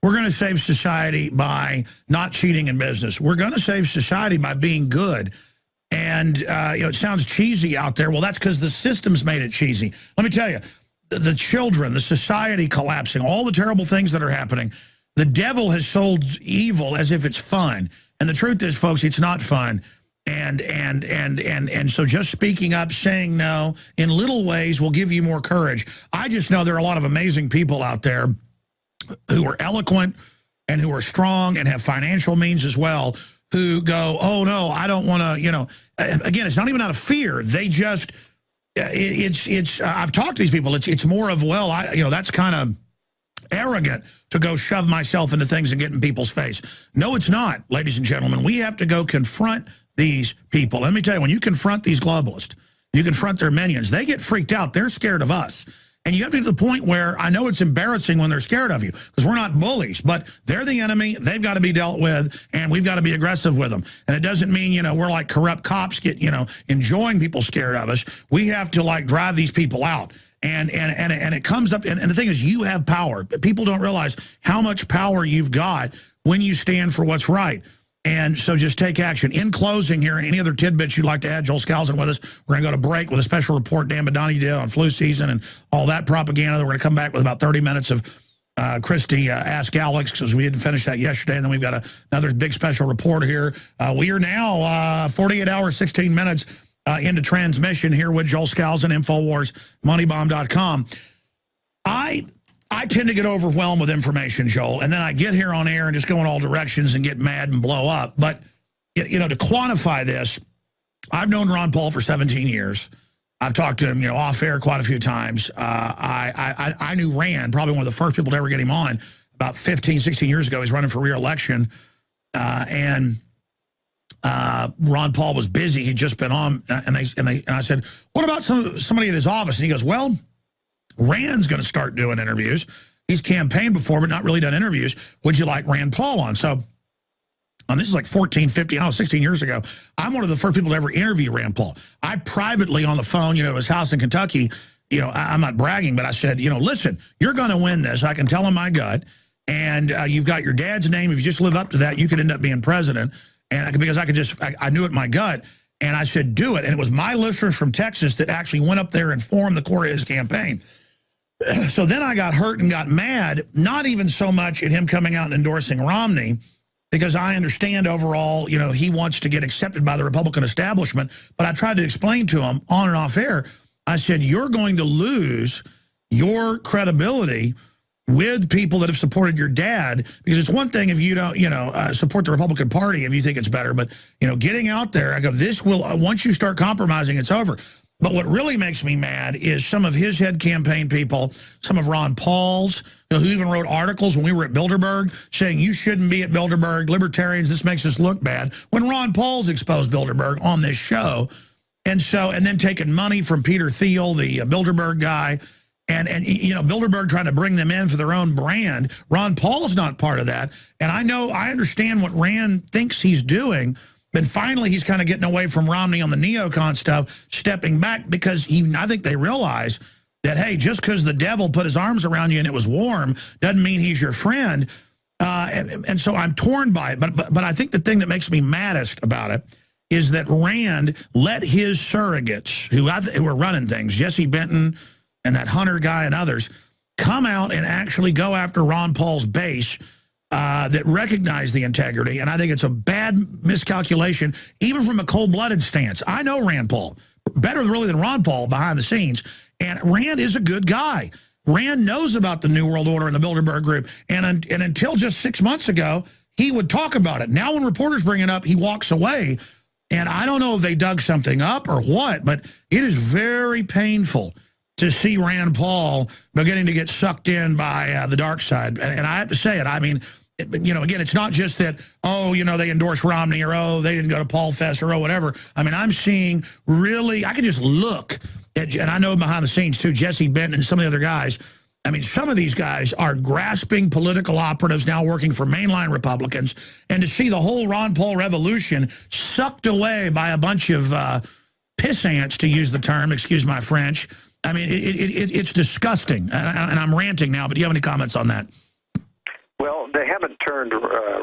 We're going to save society by not cheating in business. We're going to save society by being good. And, it sounds cheesy out there. Well, that's because the system's made it cheesy. Let me tell you, the children, the society collapsing, all the terrible things that are happening, the devil has sold evil as if it's fun. And the truth is, folks, it's not fun. And so just speaking up, saying no in little ways will give you more courage. I just know there are a lot of amazing people out there who are eloquent and who are strong and have financial means as well, who go, oh, no, I don't want to, again, it's not even out of fear. They just, I've talked to these people. It's more of, well, that's kind of arrogant to go shove myself into things and get in people's face. No, it's not, ladies and gentlemen. We have to go confront these people. Let me tell you, when you confront these globalists, you confront their minions, they get freaked out. They're scared of us. And you have to get to the point where, I know it's embarrassing when they're scared of you, because we're not bullies, but they're the enemy. They've got to be dealt with, and we've got to be aggressive with them. And it doesn't mean, we're like corrupt cops enjoying people scared of us. We have to, drive these people out. And it comes up, and the thing is, you have power. People don't realize how much power you've got when you stand for what's right. And so just take action. In closing here, any other tidbits you'd like to add? Joel Skousen with us. We're going to go to break with a special report Dan Badani did on flu season and all that propaganda. Then we're going to come back with about 30 minutes of Christy Ask Alex, because we didn't finish that yesterday. And then we've got another big special report here. We are now 48 hours, 16 minutes into transmission here with Joel Skousen, Infowars, Moneybomb.com. I tend to get overwhelmed with information, Joel, and then I get here on air and just go in all directions and get mad and blow up. But, to quantify this, I've known Ron Paul for 17 years. I've talked to him, off air quite a few times. I knew Rand, probably one of the first people to ever get him on, about 15, 16 years ago. He's running for re-election. And Ron Paul was busy. He'd just been on, and I said, what about somebody at his office? And he goes, well, Rand's going to start doing interviews. He's campaigned before, but not really done interviews. Would you like Rand Paul on? So, this is like 14, 15, 16 years ago. I'm one of the first people to ever interview Rand Paul. I privately on the phone, at his house in Kentucky, I'm not bragging, but I said, listen, you're going to win this. I can tell in my gut. And you've got your dad's name. If you just live up to that, you could end up being president. And because I knew it in my gut. And I said, do it. And it was my listeners from Texas that actually went up there and formed the core of his campaign. So then I got hurt and got mad, not even so much at him coming out and endorsing Romney, because I understand overall, he wants to get accepted by the Republican establishment. But I tried to explain to him on and off air, I said, you're going to lose your credibility with people that have supported your dad, because it's one thing if you don't, support the Republican Party if you think it's better. But, getting out there, I go, this will, once you start compromising, it's over. But what really makes me mad is some of his head campaign people, some of Ron Paul's, who even wrote articles when we were at Bilderberg saying you shouldn't be at Bilderberg, libertarians, this makes us look bad, when Ron Paul's exposed Bilderberg on this show. And then taking money from Peter Thiel, the Bilderberg guy, And you know, Bilderberg trying to bring them in for their own brand. Ron Paul's not part of that. And I understand what Rand thinks he's doing, but finally he's kind of getting away from Romney on the neocon stuff, stepping back because I think they realize that, hey, just because the devil put his arms around you and it was warm doesn't mean he's your friend. And so I'm torn by it. But I think the thing that makes me maddest about it is that Rand let his surrogates, who were running things, Jesse Benton and that Hunter guy and others, come out and actually go after Ron Paul's base that recognize the integrity. And I think it's a bad miscalculation, even from a cold-blooded stance. I know Rand Paul, better really than Ron Paul behind the scenes. And Rand is a good guy. Rand knows about the New World Order and the Bilderberg Group. And until just 6 months ago, he would talk about it. Now when reporters bring it up, he walks away. And I don't know if they dug something up or what, but it is very painful to see Rand Paul beginning to get sucked in by the dark side. And I have to say it. I mean, you know, again, it's not just that, oh, you know, they endorsed Romney or, oh, they didn't go to Paul Fest or, oh, whatever. I mean, I'm seeing really, I could just look at, and I know behind the scenes too, Jesse Benton and some of the other guys. I mean, some of these guys are grasping political operatives now working for mainline Republicans. And to see the whole Ron Paul revolution sucked away by a bunch of pissants, to use the term, excuse my French. I mean, it's disgusting. And I'm ranting now, but do you have any comments on that? Well, they haven't turned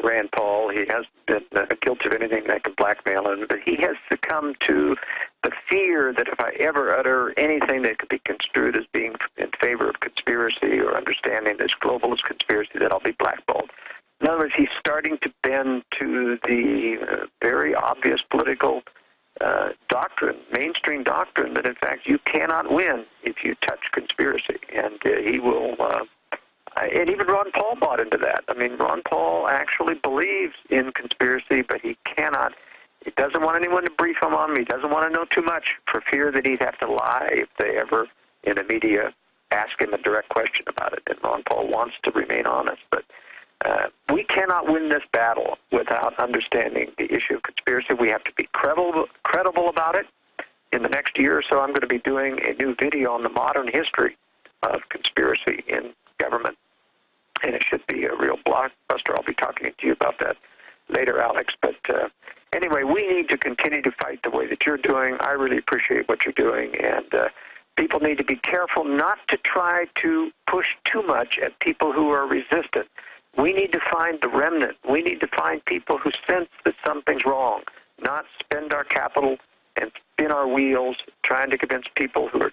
Rand Paul. He hasn't been guilty of anything that could blackmail him, but he has succumbed to the fear that if I ever utter anything that could be construed as being in favor of conspiracy or understanding this globalist conspiracy, that I'll be blackballed. In other words, he's starting to bend to the very obvious political doctrine, mainstream doctrine, that in fact you cannot win if you touch conspiracy. And he will, and even Ron Paul bought into that. I mean, Ron Paul actually believes in conspiracy, but he cannot, he doesn't want anyone to brief him on him. He doesn't want to know too much for fear that he'd have to lie if they ever, in the media, ask him a direct question about it. And Ron Paul wants to remain honest, but we cannot win this battle without understanding the issue of conspiracy. We have to be credible about it. In the next year or so, I'm going to be doing a new video on the modern history of conspiracy in government, and it should be a real blockbuster. I'll be talking to you about that later, Alex. But anyway, we need to continue to fight the way that you're doing. I really appreciate what you're doing, and people need to be careful not to try to push too much at people who are resistant. We need to find the remnant. We need to find people who sense that something's wrong, not spend our capital and spin our wheels trying to convince people who are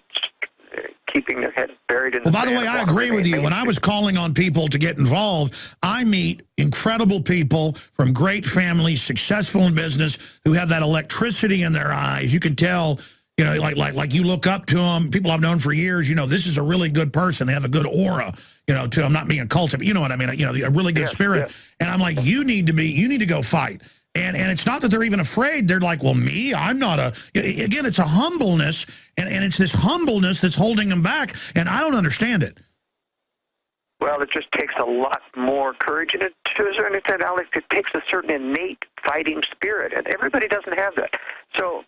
keeping their head buried in the sand. By the way, I agree with you. When I was calling on people to get involved, I meet incredible people from great families, successful in business, who have that electricity in their eyes. You can tell, you know, like you look up to them. People I've known for years, you know, this is a really good person. They have a good aura, you know, to them, not being a cult, but you know what I mean? You know, a really good spirit. Yes. And I'm like, you need to go fight. And it's not that they're even afraid. They're like, well, me, I'm not a... Again, it's a humbleness, and it's this humbleness that's holding them back, and I don't understand it. Well, it just takes a lot more courage, and to a certain extent, Alex, it takes a certain innate fighting spirit, and everybody doesn't have that. So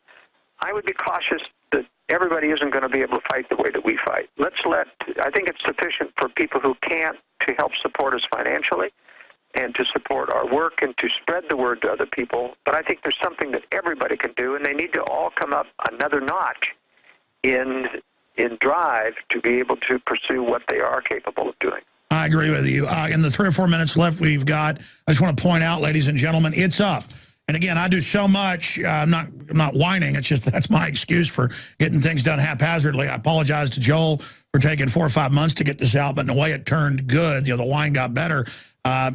I would be cautious that everybody isn't going to be able to fight the way that we fight. I think it's sufficient for people who can't to help support us financially, and to support our work and to spread the word to other people. But I think there's something that everybody can do, and they need to all come up another notch in drive to be able to pursue what they are capable of doing. I agree with you. In the 3 or 4 minutes left we've got, I just want to point out, ladies and gentlemen, it's up. And again, I do so much. I'm not whining. It's just that's my excuse for getting things done haphazardly. I apologize to Joel for taking 4 or 5 months to get this out, but in a way it turned good. You know, the wine got better.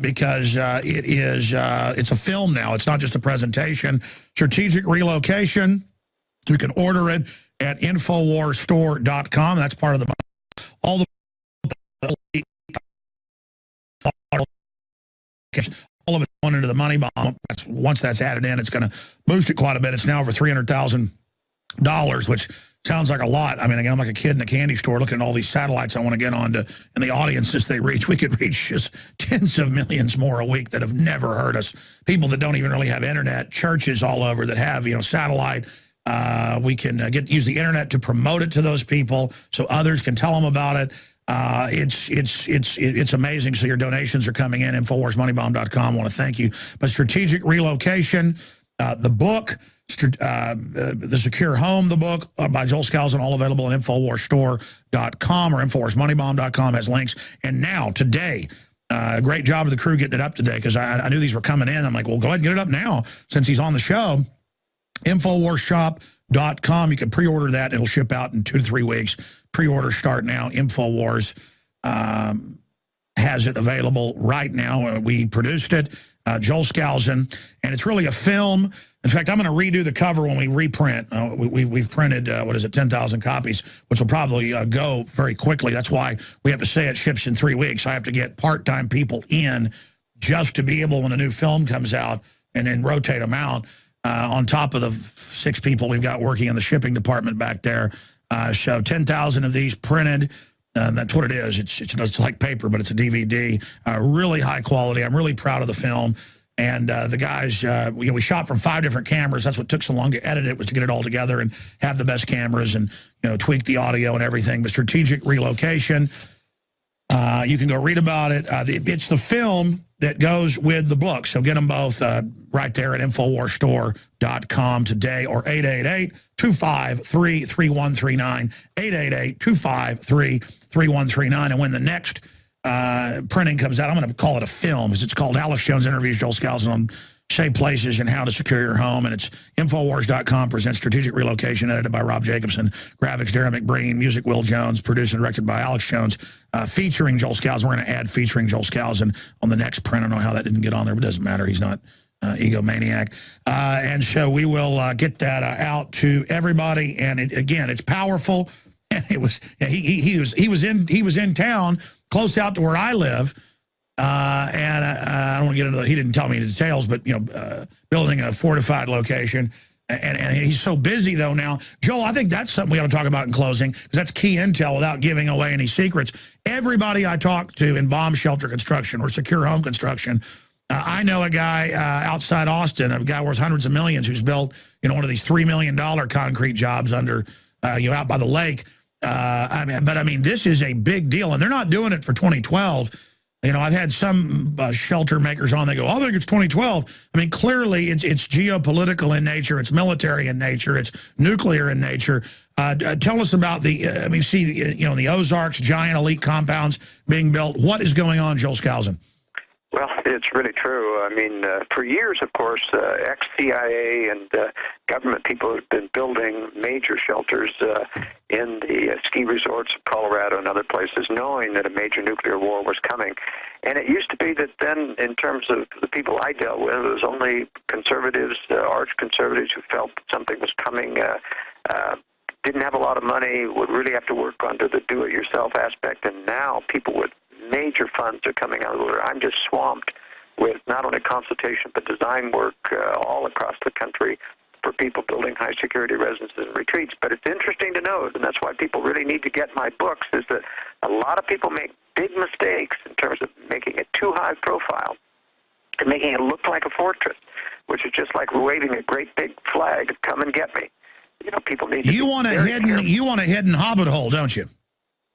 Because it's a film now. It's not just a presentation. Strategic Relocation. You can order it at InfoWarsStore.com. That's part of the all of it going into the money bomb. Once that's added in, it's going to boost it quite a bit. It's now over $300,000, which sounds like a lot. I mean, again, I'm like a kid in a candy store looking at all these satellites I want to get on to, and the audiences they reach. We could reach just tens of millions more a week that have never heard us. People that don't even really have internet, churches all over that have, you know, satellite, We can use the internet to promote it to those people so others can tell them about it. It's amazing. So your donations are coming in. InfoWarsMoneyBomb.com. I want to thank you. But Strategic Relocation, the book, The Secure Home, the book by Joel Skousen, all available at InfoWarsStore.com or InfoWarsMoneyBomb.com has links. And now, today, great job of the crew getting it up today because I knew these were coming in. I'm like, well, go ahead and get it up now since he's on the show. InfoWarsShop.com. You can pre-order that. It'll ship out in 2 to 3 weeks. Pre-orders start now. InfoWars has it available right now. We produced it, Joel Skousen, and it's really a film. In fact, I'm going to redo the cover when we reprint. We've printed, 10,000 copies, which will probably go very quickly. That's why we have to say it ships in 3 weeks. I have to get part-time people in just to be able, when a new film comes out, and then rotate them out on top of the 6 people we've got working in the shipping department back there. So 10,000 of these printed. That's what it is. It's like paper, but it's a DVD. Really high quality. I'm really proud of the film. And the guys, we shot from 5 different cameras. That's what took so long to edit it, was to get it all together and have the best cameras and tweak the audio and everything. But Strategic Relocation, you can go read about it. It's the film that goes with the book. So get them both right there at InfoWarsStore.com today or 888-253-3139, 888-253-3139. And when the next printing comes out, I'm going to call it a film because it's called Alex Jones Interviews Joel Skousen on Safe Places and How to Secure Your Home. And it's InfoWars.com presents Strategic Relocation, edited by Rob Jacobson, graphics Darren McBreen, music Will Jones, produced and directed by Alex Jones, featuring Joel Skousen. We're going to add featuring Joel Skousen on the next print. I don't know how that didn't get on there, but it doesn't matter. He's not egomaniac. And so we will get that out to everybody. And again, it's powerful. And it was he was in town, close out to where I live. And I don't want to get into he didn't tell me the details, but, building a fortified location. And he's so busy, though, now. Joel, I think that's something we ought to talk about in closing, because that's key intel without giving away any secrets. Everybody I talk to in bomb shelter construction or secure home construction, I know a guy outside Austin, a guy worth hundreds of millions who's built, one of these $3 million concrete jobs under, out by the lake. I mean, this is a big deal, and they're not doing it for 2012. I've had some shelter makers on. They go, I think it's 2012. I mean, clearly it's geopolitical in nature. It's military in nature. It's nuclear in nature. Tell us about the, the Ozarks, giant elite compounds being built. What is going on, Joel Skousen? Well, it's really true. I mean, for years, of course, ex-CIA and government people have been building major shelters in the ski resorts of Colorado and other places, knowing that a major nuclear war was coming. And it used to be that then, in terms of the people I dealt with, it was only conservatives, arch conservatives, who felt that something was coming, didn't have a lot of money, would really have to work under the do-it-yourself aspect. And now people with major funds are coming out of the. I'm just swamped with not only consultation but design work all across the country for people building high security residences and retreats. But it's interesting to note, and that's why people really need to get my books, is that a lot of people make big mistakes in terms of making it too high profile and making it look like a fortress, which is just like waving a great big flag of "come and get me." People need to. You want a hidden hobbit hole, don't you?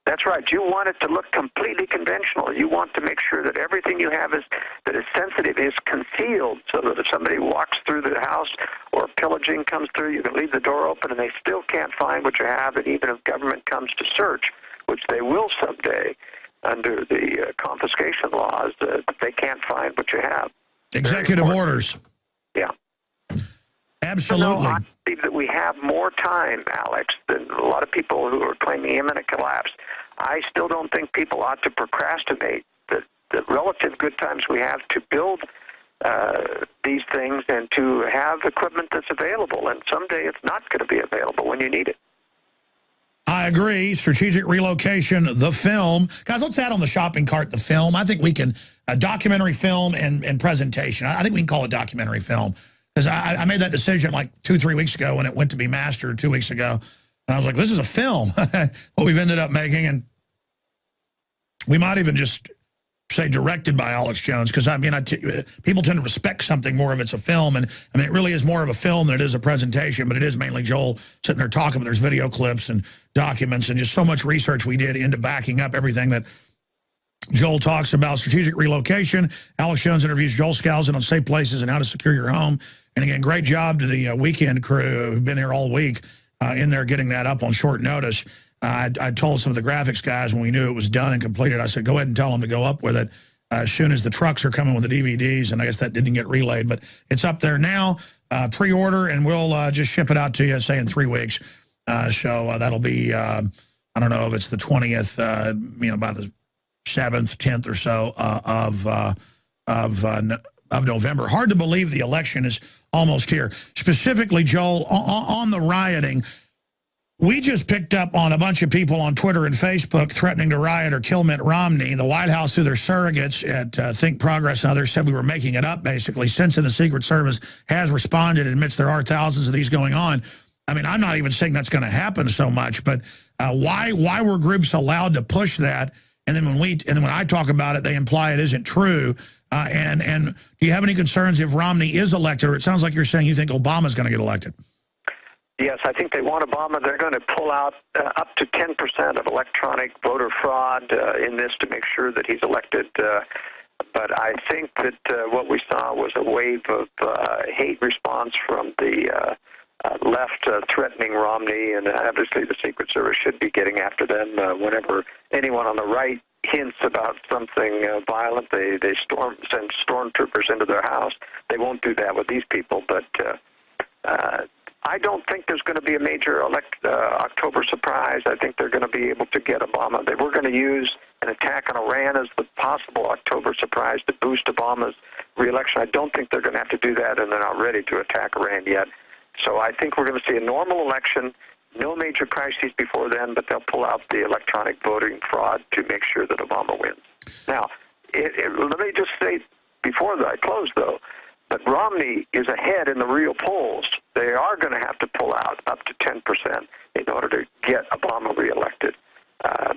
That's right. You want it to look completely conventional. You want to make sure that everything you have that is sensitive is concealed, so that if somebody walks through the house or pillaging comes through, you can leave the door open and they still can't find what you have. And even if government comes to search, which they will someday under the confiscation laws, they can't find what you have. Executive orders. Yeah. Absolutely. I believe that we have more time, Alex, than a lot of people who are claiming imminent collapse. I still don't think people ought to procrastinate the relative good times we have to build these things and to have equipment that's available. And someday it's not going to be available when you need it. I agree. Strategic Relocation, the film. Guys, let's add on the shopping cart the film. I think we can, documentary film and presentation. I think we can call it documentary film. Because I made that decision like 2-3 weeks ago when it went to be mastered 2 weeks ago. And I was like, this is a film, what we've ended up making. And we might even just say directed by Alex Jones, because I mean, people tend to respect something more if it's a film, and I mean, it really is more of a film than it is a presentation, but it is mainly Joel sitting there talking. But there's video clips and documents and just so much research we did into backing up everything that Joel talks about. Strategic relocation. Alex Jones interviews Joel Skousen on safe places and how to secure your home. And again, great job to the weekend crew who've been here all week in there getting that up on short notice. I told some of the graphics guys when we knew it was done and completed, I said, go ahead and tell them to go up with it as soon as the trucks are coming with the DVDs. And I guess that didn't get relayed, but it's up there now. Pre-order, and we'll just ship it out to you, say, in 3 weeks. So that'll be, I don't know if it's the 20th, by the 7th, 10th or so of November. Hard to believe the election is almost here. Specifically, Joel, on the rioting, we just picked up on a bunch of people on Twitter and Facebook threatening to riot or kill Mitt Romney. The White House, through their surrogates at Think Progress and others, said we were making it up, basically. Since the Secret Service has responded and admits there are thousands of these going on. I mean, I'm not even saying that's going to happen so much, but why were groups allowed to push that? And then when I talk about it, they imply it isn't true. And do you have any concerns if Romney is elected? Or it sounds like you're saying you think Obama's going to get elected. Yes, I think they want Obama. They're going to pull out up to 10% of electronic voter fraud in this to make sure that he's elected. But I think that what we saw was a wave of hate response from the left threatening Romney, and obviously the Secret Service should be getting after them whenever anyone on the right hints about something violent. They send stormtroopers into their house. They won't do that with these people, but I don't think there's going to be a major October surprise. I think they're going to be able to get Obama. They were going to use an attack on Iran as the possible October surprise to boost Obama's reelection. I don't think they're going to have to do that, and they're not ready to attack Iran yet. So I think we're going to see a normal election, no major crises before then, but they'll pull out the electronic voting fraud to make sure that Obama wins. Now, let me just say before I close, though, that Romney is ahead in the real polls. They are going to have to pull out up to 10% in order to get Obama reelected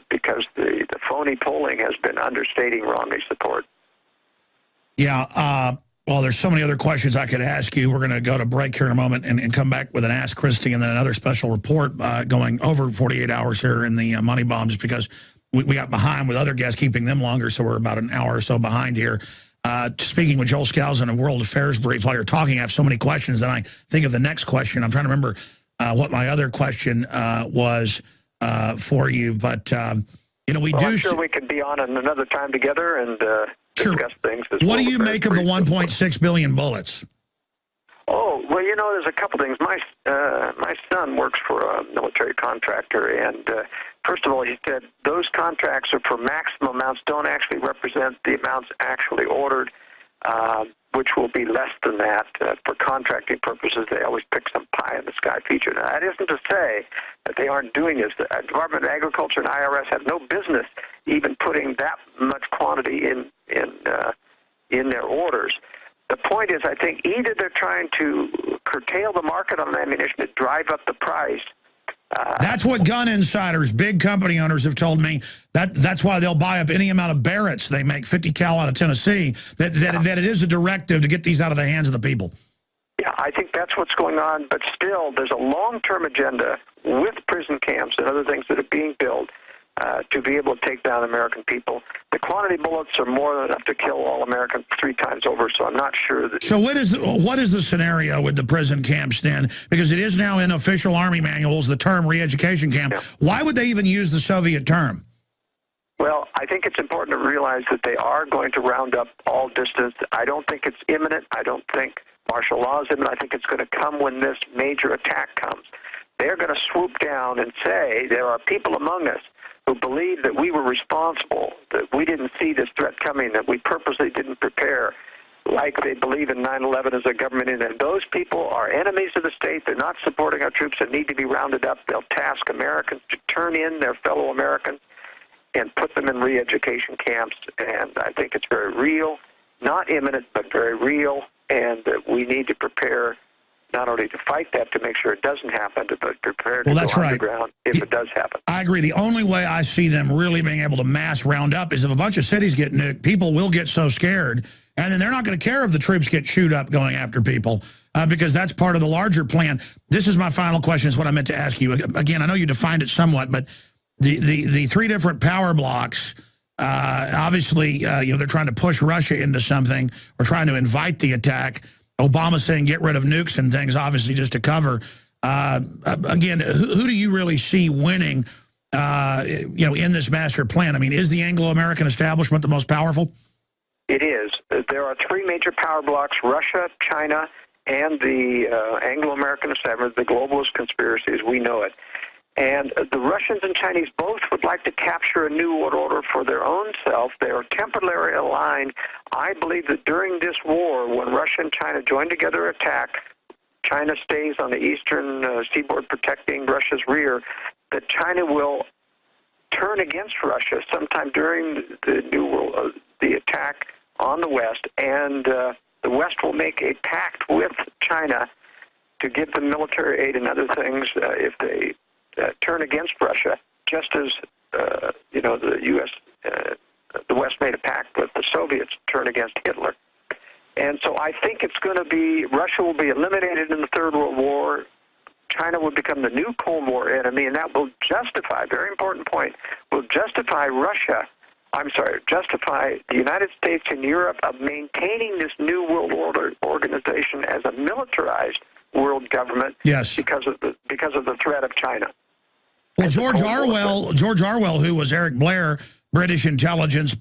because the phony polling has been understating Romney's support. Yeah, well, there's so many other questions I could ask you. We're going to go to break here in a moment and come back with an Ask Christie and then another special report going over 48 hours here in the Money Bomb, just because we got behind with other guests, keeping them longer, so we're about an hour or so behind here. Speaking with Joel Skousen of World Affairs Brief, while you're talking, I have so many questions, and I think of the next question. I'm trying to remember what my other question was for you, but we do. I'm sure we could be on another time together and discuss things. What do you make of the 1.6 billion bullets? Oh, well, there's a couple things. My son works for a military contractor, and first of all, he said those contracts are for maximum amounts, don't actually represent the amounts actually ordered, which will be less than that. For contracting purposes, they always pick some pie-in-the-sky feature. Now, that isn't to say that they aren't doing this. The Department of Agriculture and IRS have no business even putting that much quantity in their orders. The point is, I think either they're trying to curtail the market on ammunition to drive up the price. That's what gun insiders, big company owners have told me. That's why they'll buy up any amount of Barretts they make, 50 cal out of Tennessee, that it is a directive to get these out of the hands of the people. Yeah, I think that's what's going on. But still, there's a long-term agenda with prison camps and other things that are being built to be able to take down American people. The quantity bullets are more than enough to kill all Americans 3 times over, so I'm not sure that... So what is the scenario with the prison camps then? Because it is now in official Army manuals, the term re-education camp. Yeah. Why would they even use the Soviet term? Well, I think it's important to realize that they are going to round up all distance. I don't think it's imminent. I don't think martial law is imminent. I think it's going to come when this major attack comes. They're going to swoop down and say there are people among us who believe that we were responsible, that we didn't see this threat coming, that we purposely didn't prepare, like they believe in 9/11 as a government. And those people are enemies of the state. They're not supporting our troops and need to be rounded up. They'll task Americans to turn in their fellow Americans and put them in re-education camps. And I think it's very real, not imminent, but very real, and that we need to prepare not only to fight that, to make sure it doesn't happen, but prepare to Well, go that's right. underground if it does happen. I agree. The only way I see them really being able to mass round up is if a bunch of cities get nuked, people will get so scared, and then they're not going to care if the troops get chewed up going after people, because that's part of the larger plan. This is my final question, is what I meant to ask you. Again, I know you defined it somewhat, but the three different power blocks, obviously, they're trying to push Russia into something or trying to invite the attack. Obama saying get rid of nukes and things, obviously just to cover. Again, who do you really see winning, in this master plan? I mean, is the Anglo-American establishment the most powerful? It is. There are three major power blocks: Russia, China, and the Anglo-American establishment, the globalist conspiracy as we know it. And the Russians and Chinese both would like to capture a new world order for their own self. They are temporarily aligned. I believe that during this war, when Russia and China join together attack, China stays on the eastern seaboard protecting Russia's rear, that China will turn against Russia sometime during the new world, the attack on the West, and the West will make a pact with China to give them military aid and other things if they turn against Russia, just as the U.S. The West made a pact with the Soviets to turn against Hitler. And so I think it's going to be, Russia will be eliminated in the Third World War. China will become the new Cold War enemy, and that will justify, very important point, will justify justify the United States and Europe of maintaining this new world order organization as a militarized world government. Yes. Because of the threat of China. Well, George Orwell, who was Eric Blair, British intelligence,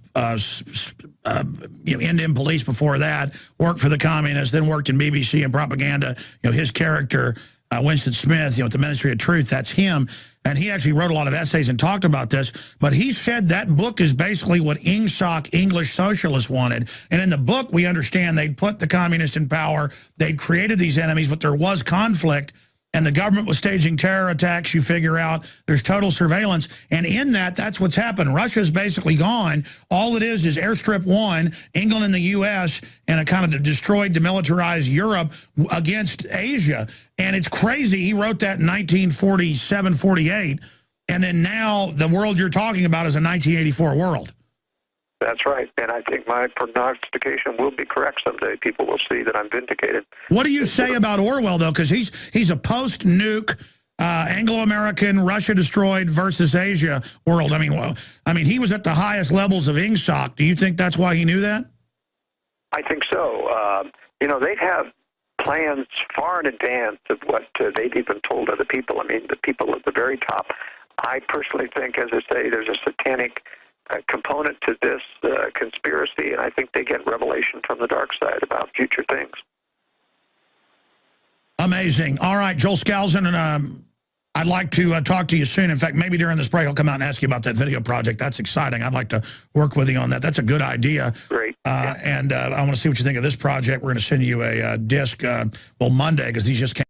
Indian police before that, worked for the communists, then worked in BBC and propaganda. His character, Winston Smith, at the Ministry of Truth, that's him. And he actually wrote a lot of essays and talked about this. But he said that book is basically what Ingsoc English socialists wanted. And in the book, we understand they'd put the communists in power. They'd created these enemies, but there was conflict. And the government was staging terror attacks. You figure out there's total surveillance. And in that's what's happened. Russia's basically gone. All it is Airstrip 1, England and the U.S., and a kind of destroyed, demilitarized Europe against Asia. And it's crazy. He wrote that in 1947, 48. And then now the world you're talking about is a 1984 world. That's right. And I think my prognostication will be correct someday. People will see that I'm vindicated. What do you say about Orwell, though? Because he's a post-nuke, Anglo-American, Russia destroyed versus Asia world. I mean, he was at the highest levels of Ingsoc. Do you think that's why he knew that? I think so. They have plans far in advance of what they've even told other people. I mean, the people at the very top. I personally think, as I say, there's a satanic component to this conspiracy, and I think they get revelation from the dark side about future things. Amazing. All right, Joel Skousen, and I'd like to talk to you soon. In fact, maybe during this break I'll come out and ask you about that video project. That's exciting. I'd like to work with you on that. That's a good idea. Great. And I want to see what you think of this project. We're going to send you a disc, Monday, because these just came.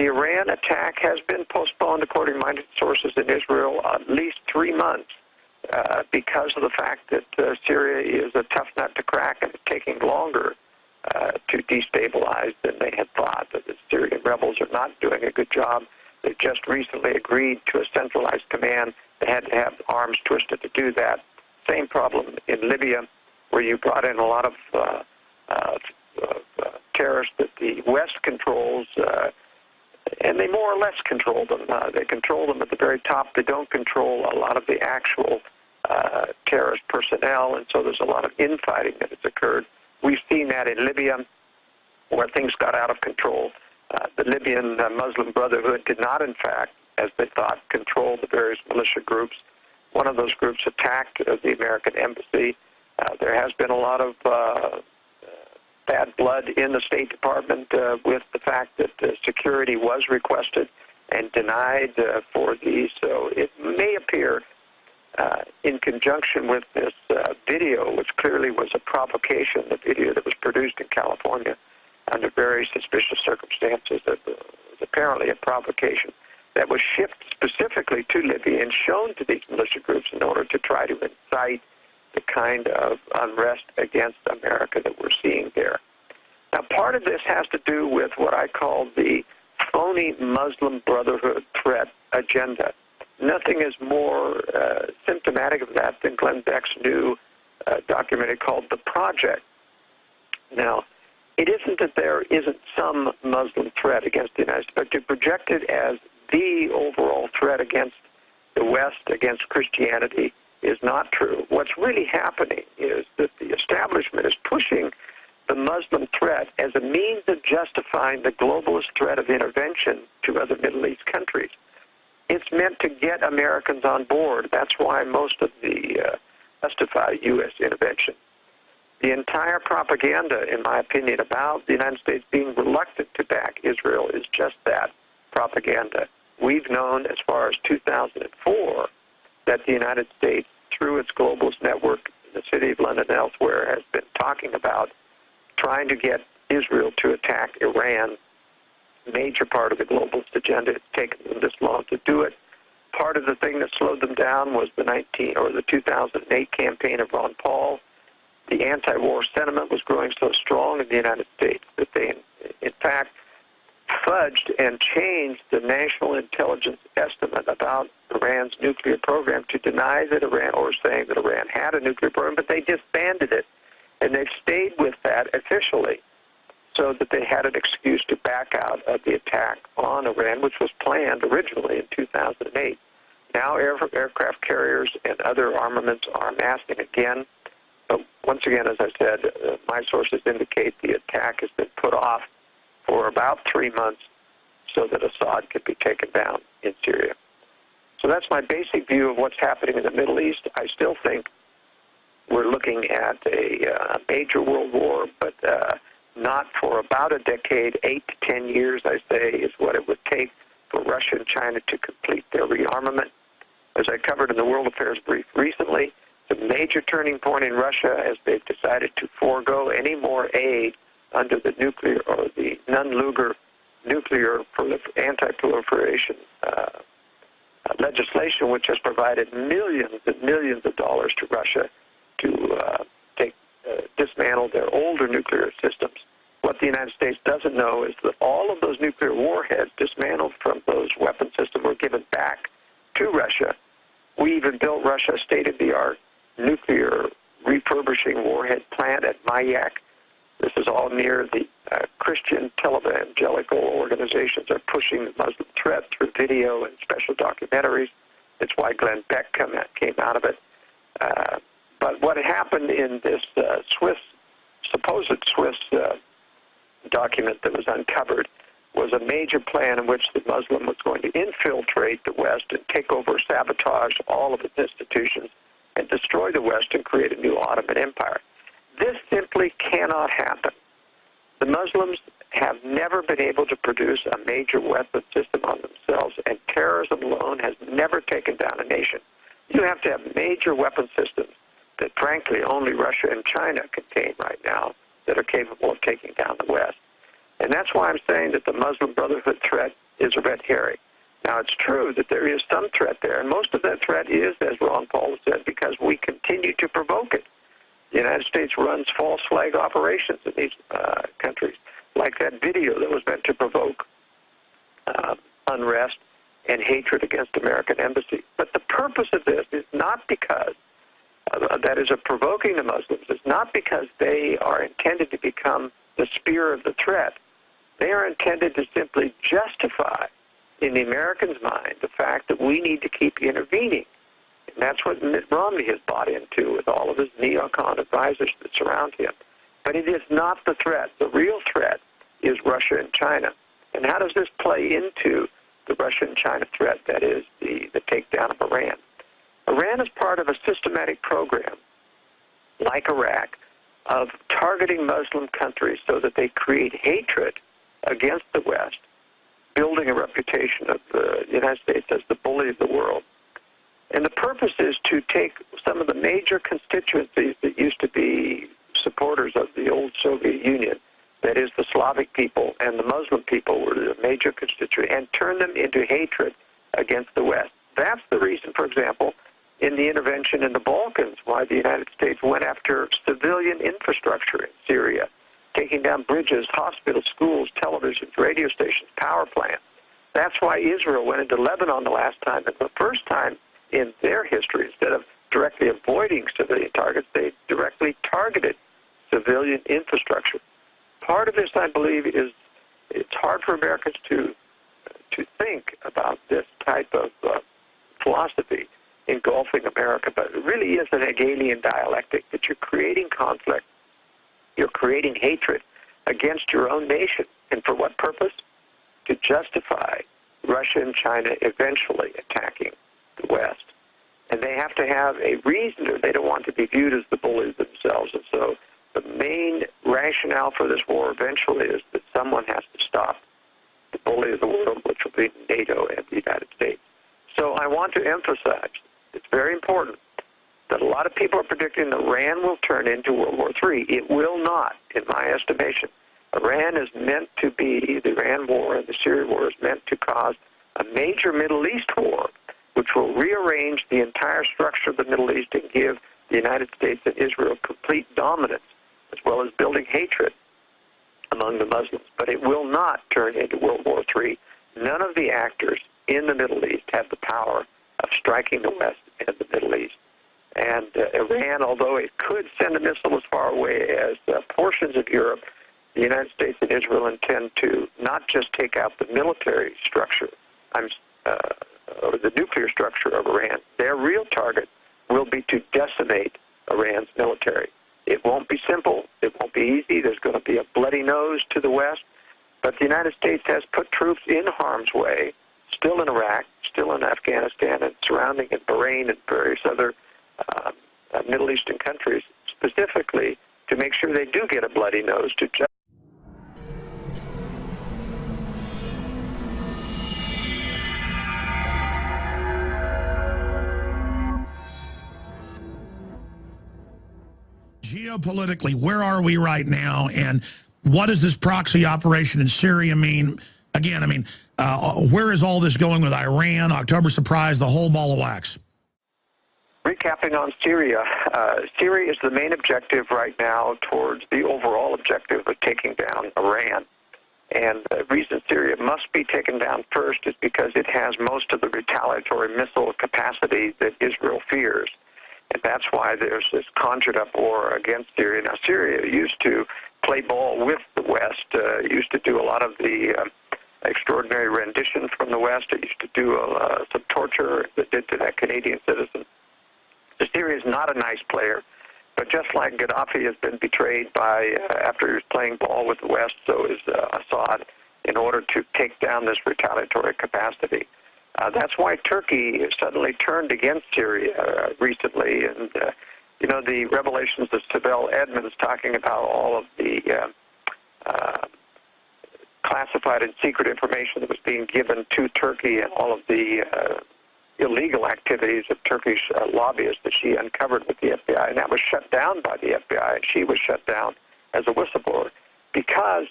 The Iran attack has been postponed, according to my sources in Israel, at least 3 months because of the fact that Syria is a tough nut to crack and it's taking longer to destabilize than they had thought. That the Syrian rebels are not doing a good job. They just recently agreed to a centralized command. They had to have arms twisted to do that. Same problem in Libya, where you brought in a lot of terrorists that the West controls, and they more or less control them. They control them at the very top. They don't control a lot of the actual terrorist personnel, and so there's a lot of infighting that has occurred. We've seen that in Libya, where things got out of control. The Libyan Muslim Brotherhood did not, in fact, as they thought, control the various militia groups. One of those groups attacked the American embassy. There has been a lot of bad blood in the State Department with the fact that security was requested and denied for these. So it may appear in conjunction with this video, which clearly was a provocation, the video that was produced in California under very suspicious circumstances, that was apparently a provocation that was shipped specifically to Libya and shown to these militia groups in order to try to incite the kind of unrest against America that we're seeing there. Now, part of this has to do with what I call the phony Muslim Brotherhood threat agenda. Nothing is more symptomatic of that than Glenn Beck's new documentary called The Project. Now, it isn't that there isn't some Muslim threat against the United States, but to project it as the overall threat against the West, against Christianity, is not true. What's really happening is that the establishment is pushing the Muslim threat as a means of justifying the globalist threat of intervention to other Middle East countries. It's meant to get Americans on board. That's why most of the justify U.S. intervention. The entire propaganda, in my opinion, about the United States being reluctant to back Israel is just that, propaganda. We've known as far as 2004 that the United States, through its globalist network in the city of London and elsewhere, has been talking about trying to get Israel to attack Iran. Major part of the globalist agenda. It's taken them this long to do it. Part of the thing that slowed them down was the 2008 campaign of Ron Paul. The anti-war sentiment was growing so strong in the United States that they, in fact, fudged and changed the national intelligence estimate about Iran's nuclear program to deny that Iran, or saying that Iran had a nuclear program, but they disbanded it. And they've stayed with that officially, so that they had an excuse to back out of the attack on Iran, which was planned originally in 2008. Now aircraft carriers and other armaments are amassing again. But once again, as I said, my sources indicate the attack has been put off for about 3 months so that Assad could be taken down in Syria. So that's my basic view of what's happening in the Middle East. I still think we're looking at a major world war, but not for about a decade. 8 to 10 years, I say, is what it would take for Russia and China to complete their rearmament. As I covered in the World Affairs Brief recently, it's a major turning point in Russia as they've decided to forego any more aid under the nuclear or the non-Lugar nuclear anti-proliferation legislation, which has provided millions and millions of dollars to Russia to dismantle their older nuclear systems. What the United States doesn't know is that all of those nuclear warheads dismantled from those weapon systems were given back to Russia. We even built Russia a state-of-the-art nuclear refurbishing warhead plant at Mayak. This is all near the Christian televangelical organizations are pushing the Muslim threat through video and special documentaries. That's why Glenn Beck came out of it. But what happened in this supposed Swiss document that was uncovered was a major plan in which the Muslim was going to infiltrate the West and take over, sabotage all of its institutions, and destroy the West and create a new Ottoman Empire. This simply cannot happen. The Muslims have never been able to produce a major weapon system on themselves, and terrorism alone has never taken down a nation. You have to have major weapon systems that, frankly, only Russia and China contain right now that are capable of taking down the West. And that's why I'm saying that the Muslim Brotherhood threat is a red herring. Now, it's true that there is some threat there, and most of that threat is, as Ron Paul said, because we continue to provoke it. The United States runs false flag operations in these countries, like that video that was meant to provoke unrest and hatred against American embassy. But the purpose of this is not because that is of provoking the Muslims. It's not because they are intended to become the spear of the threat. They are intended to simply justify in the Americans' mind the fact that we need to keep intervening. And that's what Mitt Romney has bought into with all of his neocon advisors that surround him. But it is not the threat. The real threat is Russia and China. And how does this play into the Russia and China threat, that is the takedown of Iran? Iran is part of a systematic program, like Iraq, of targeting Muslim countries so that they create hatred against the West, building a reputation of the United States as the bully of the world. And the purpose is to take some of the major constituencies that used to be supporters of the old Soviet Union, that is the Slavic people and the Muslim people were the major constituents, and turn them into hatred against the West. That's the reason, for example, in the intervention in the Balkans, why the United States went after civilian infrastructure in Syria, taking down bridges, hospitals, schools, televisions, radio stations, power plants. That's why Israel went into Lebanon the last time, and the first time in their history, instead of directly avoiding civilian targets, they directly targeted civilian infrastructure. Part of this, I believe, is it's hard for Americans to think about this type of philosophy engulfing America, but it really is an Hegelian dialectic that you're creating conflict, you're creating hatred against your own nation. And for what purpose? To justify Russia and China eventually attacking the West. And they have to have a reason, or they don't want to be viewed as the bullies themselves. And so the main rationale for this war eventually is that someone has to stop the bully of the world, which will be NATO and the United States. So I want to emphasize, it's very important, that a lot of people are predicting Iran will turn into World War III. It will not, in my estimation. Iran is meant to be, the Iran war and the Syria war is meant to cause a major Middle East war, which will rearrange the entire structure of the Middle East and give the United States and Israel complete dominance, as well as building hatred among the Muslims. But it will not turn into World War III. None of the actors in the Middle East have the power of striking the West and the Middle East. And Iran, although it could send a missile as far away as portions of Europe, the United States and Israel intend to not just take out the military structure, or the nuclear structure of Iran. Their real target will be to decimate Iran's military. It won't be simple. It won't be easy. There's going to be a bloody nose to the West. But the United States has put troops in harm's way, still in Iraq, still in Afghanistan, and surrounding in Bahrain and various other Middle Eastern countries, specifically to make sure they do get a bloody nose to judge. Geopolitically, where are we right now, and what does this proxy operation in Syria mean? Again, I mean, where is all this going with Iran, October surprise, the whole ball of wax? Recapping on Syria, Syria is the main objective right now towards the overall objective of taking down Iran. And the reason Syria must be taken down first is because it has most of the retaliatory missile capacity that Israel fears. And that's why there's this conjured-up war against Syria. Now, Syria used to play ball with the West, used to do a lot of the extraordinary rendition from the West. It used to do some torture that did to that Canadian citizen. So Syria is not a nice player, but just like Gaddafi has been betrayed by, after he was playing ball with the West, so is Assad, in order to take down this retaliatory capacity. That's why Turkey suddenly turned against Syria recently, and you know, the revelations of Sibel Edmonds talking about all of the classified and secret information that was being given to Turkey and all of the illegal activities of Turkish lobbyists that she uncovered with the FBI, and that was shut down by the FBI, and she was shut down as a whistleblower because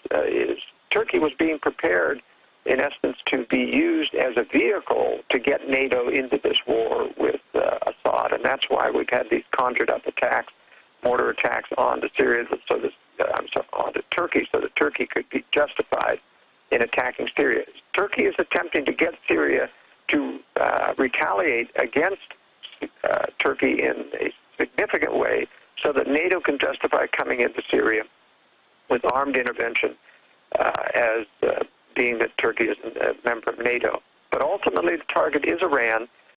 Turkey was being prepared in essence, to be used as a vehicle to get NATO into this war with Assad. And that's why we've had these conjured-up attacks, mortar attacks onto Syria, onto Turkey, so that Turkey could be justified in attacking Syria. Turkey is attempting to get Syria to retaliate against Turkey in a significant way so that NATO can justify coming into Syria with armed intervention as being that Turkey is a member of NATO. But ultimately the target is Iran,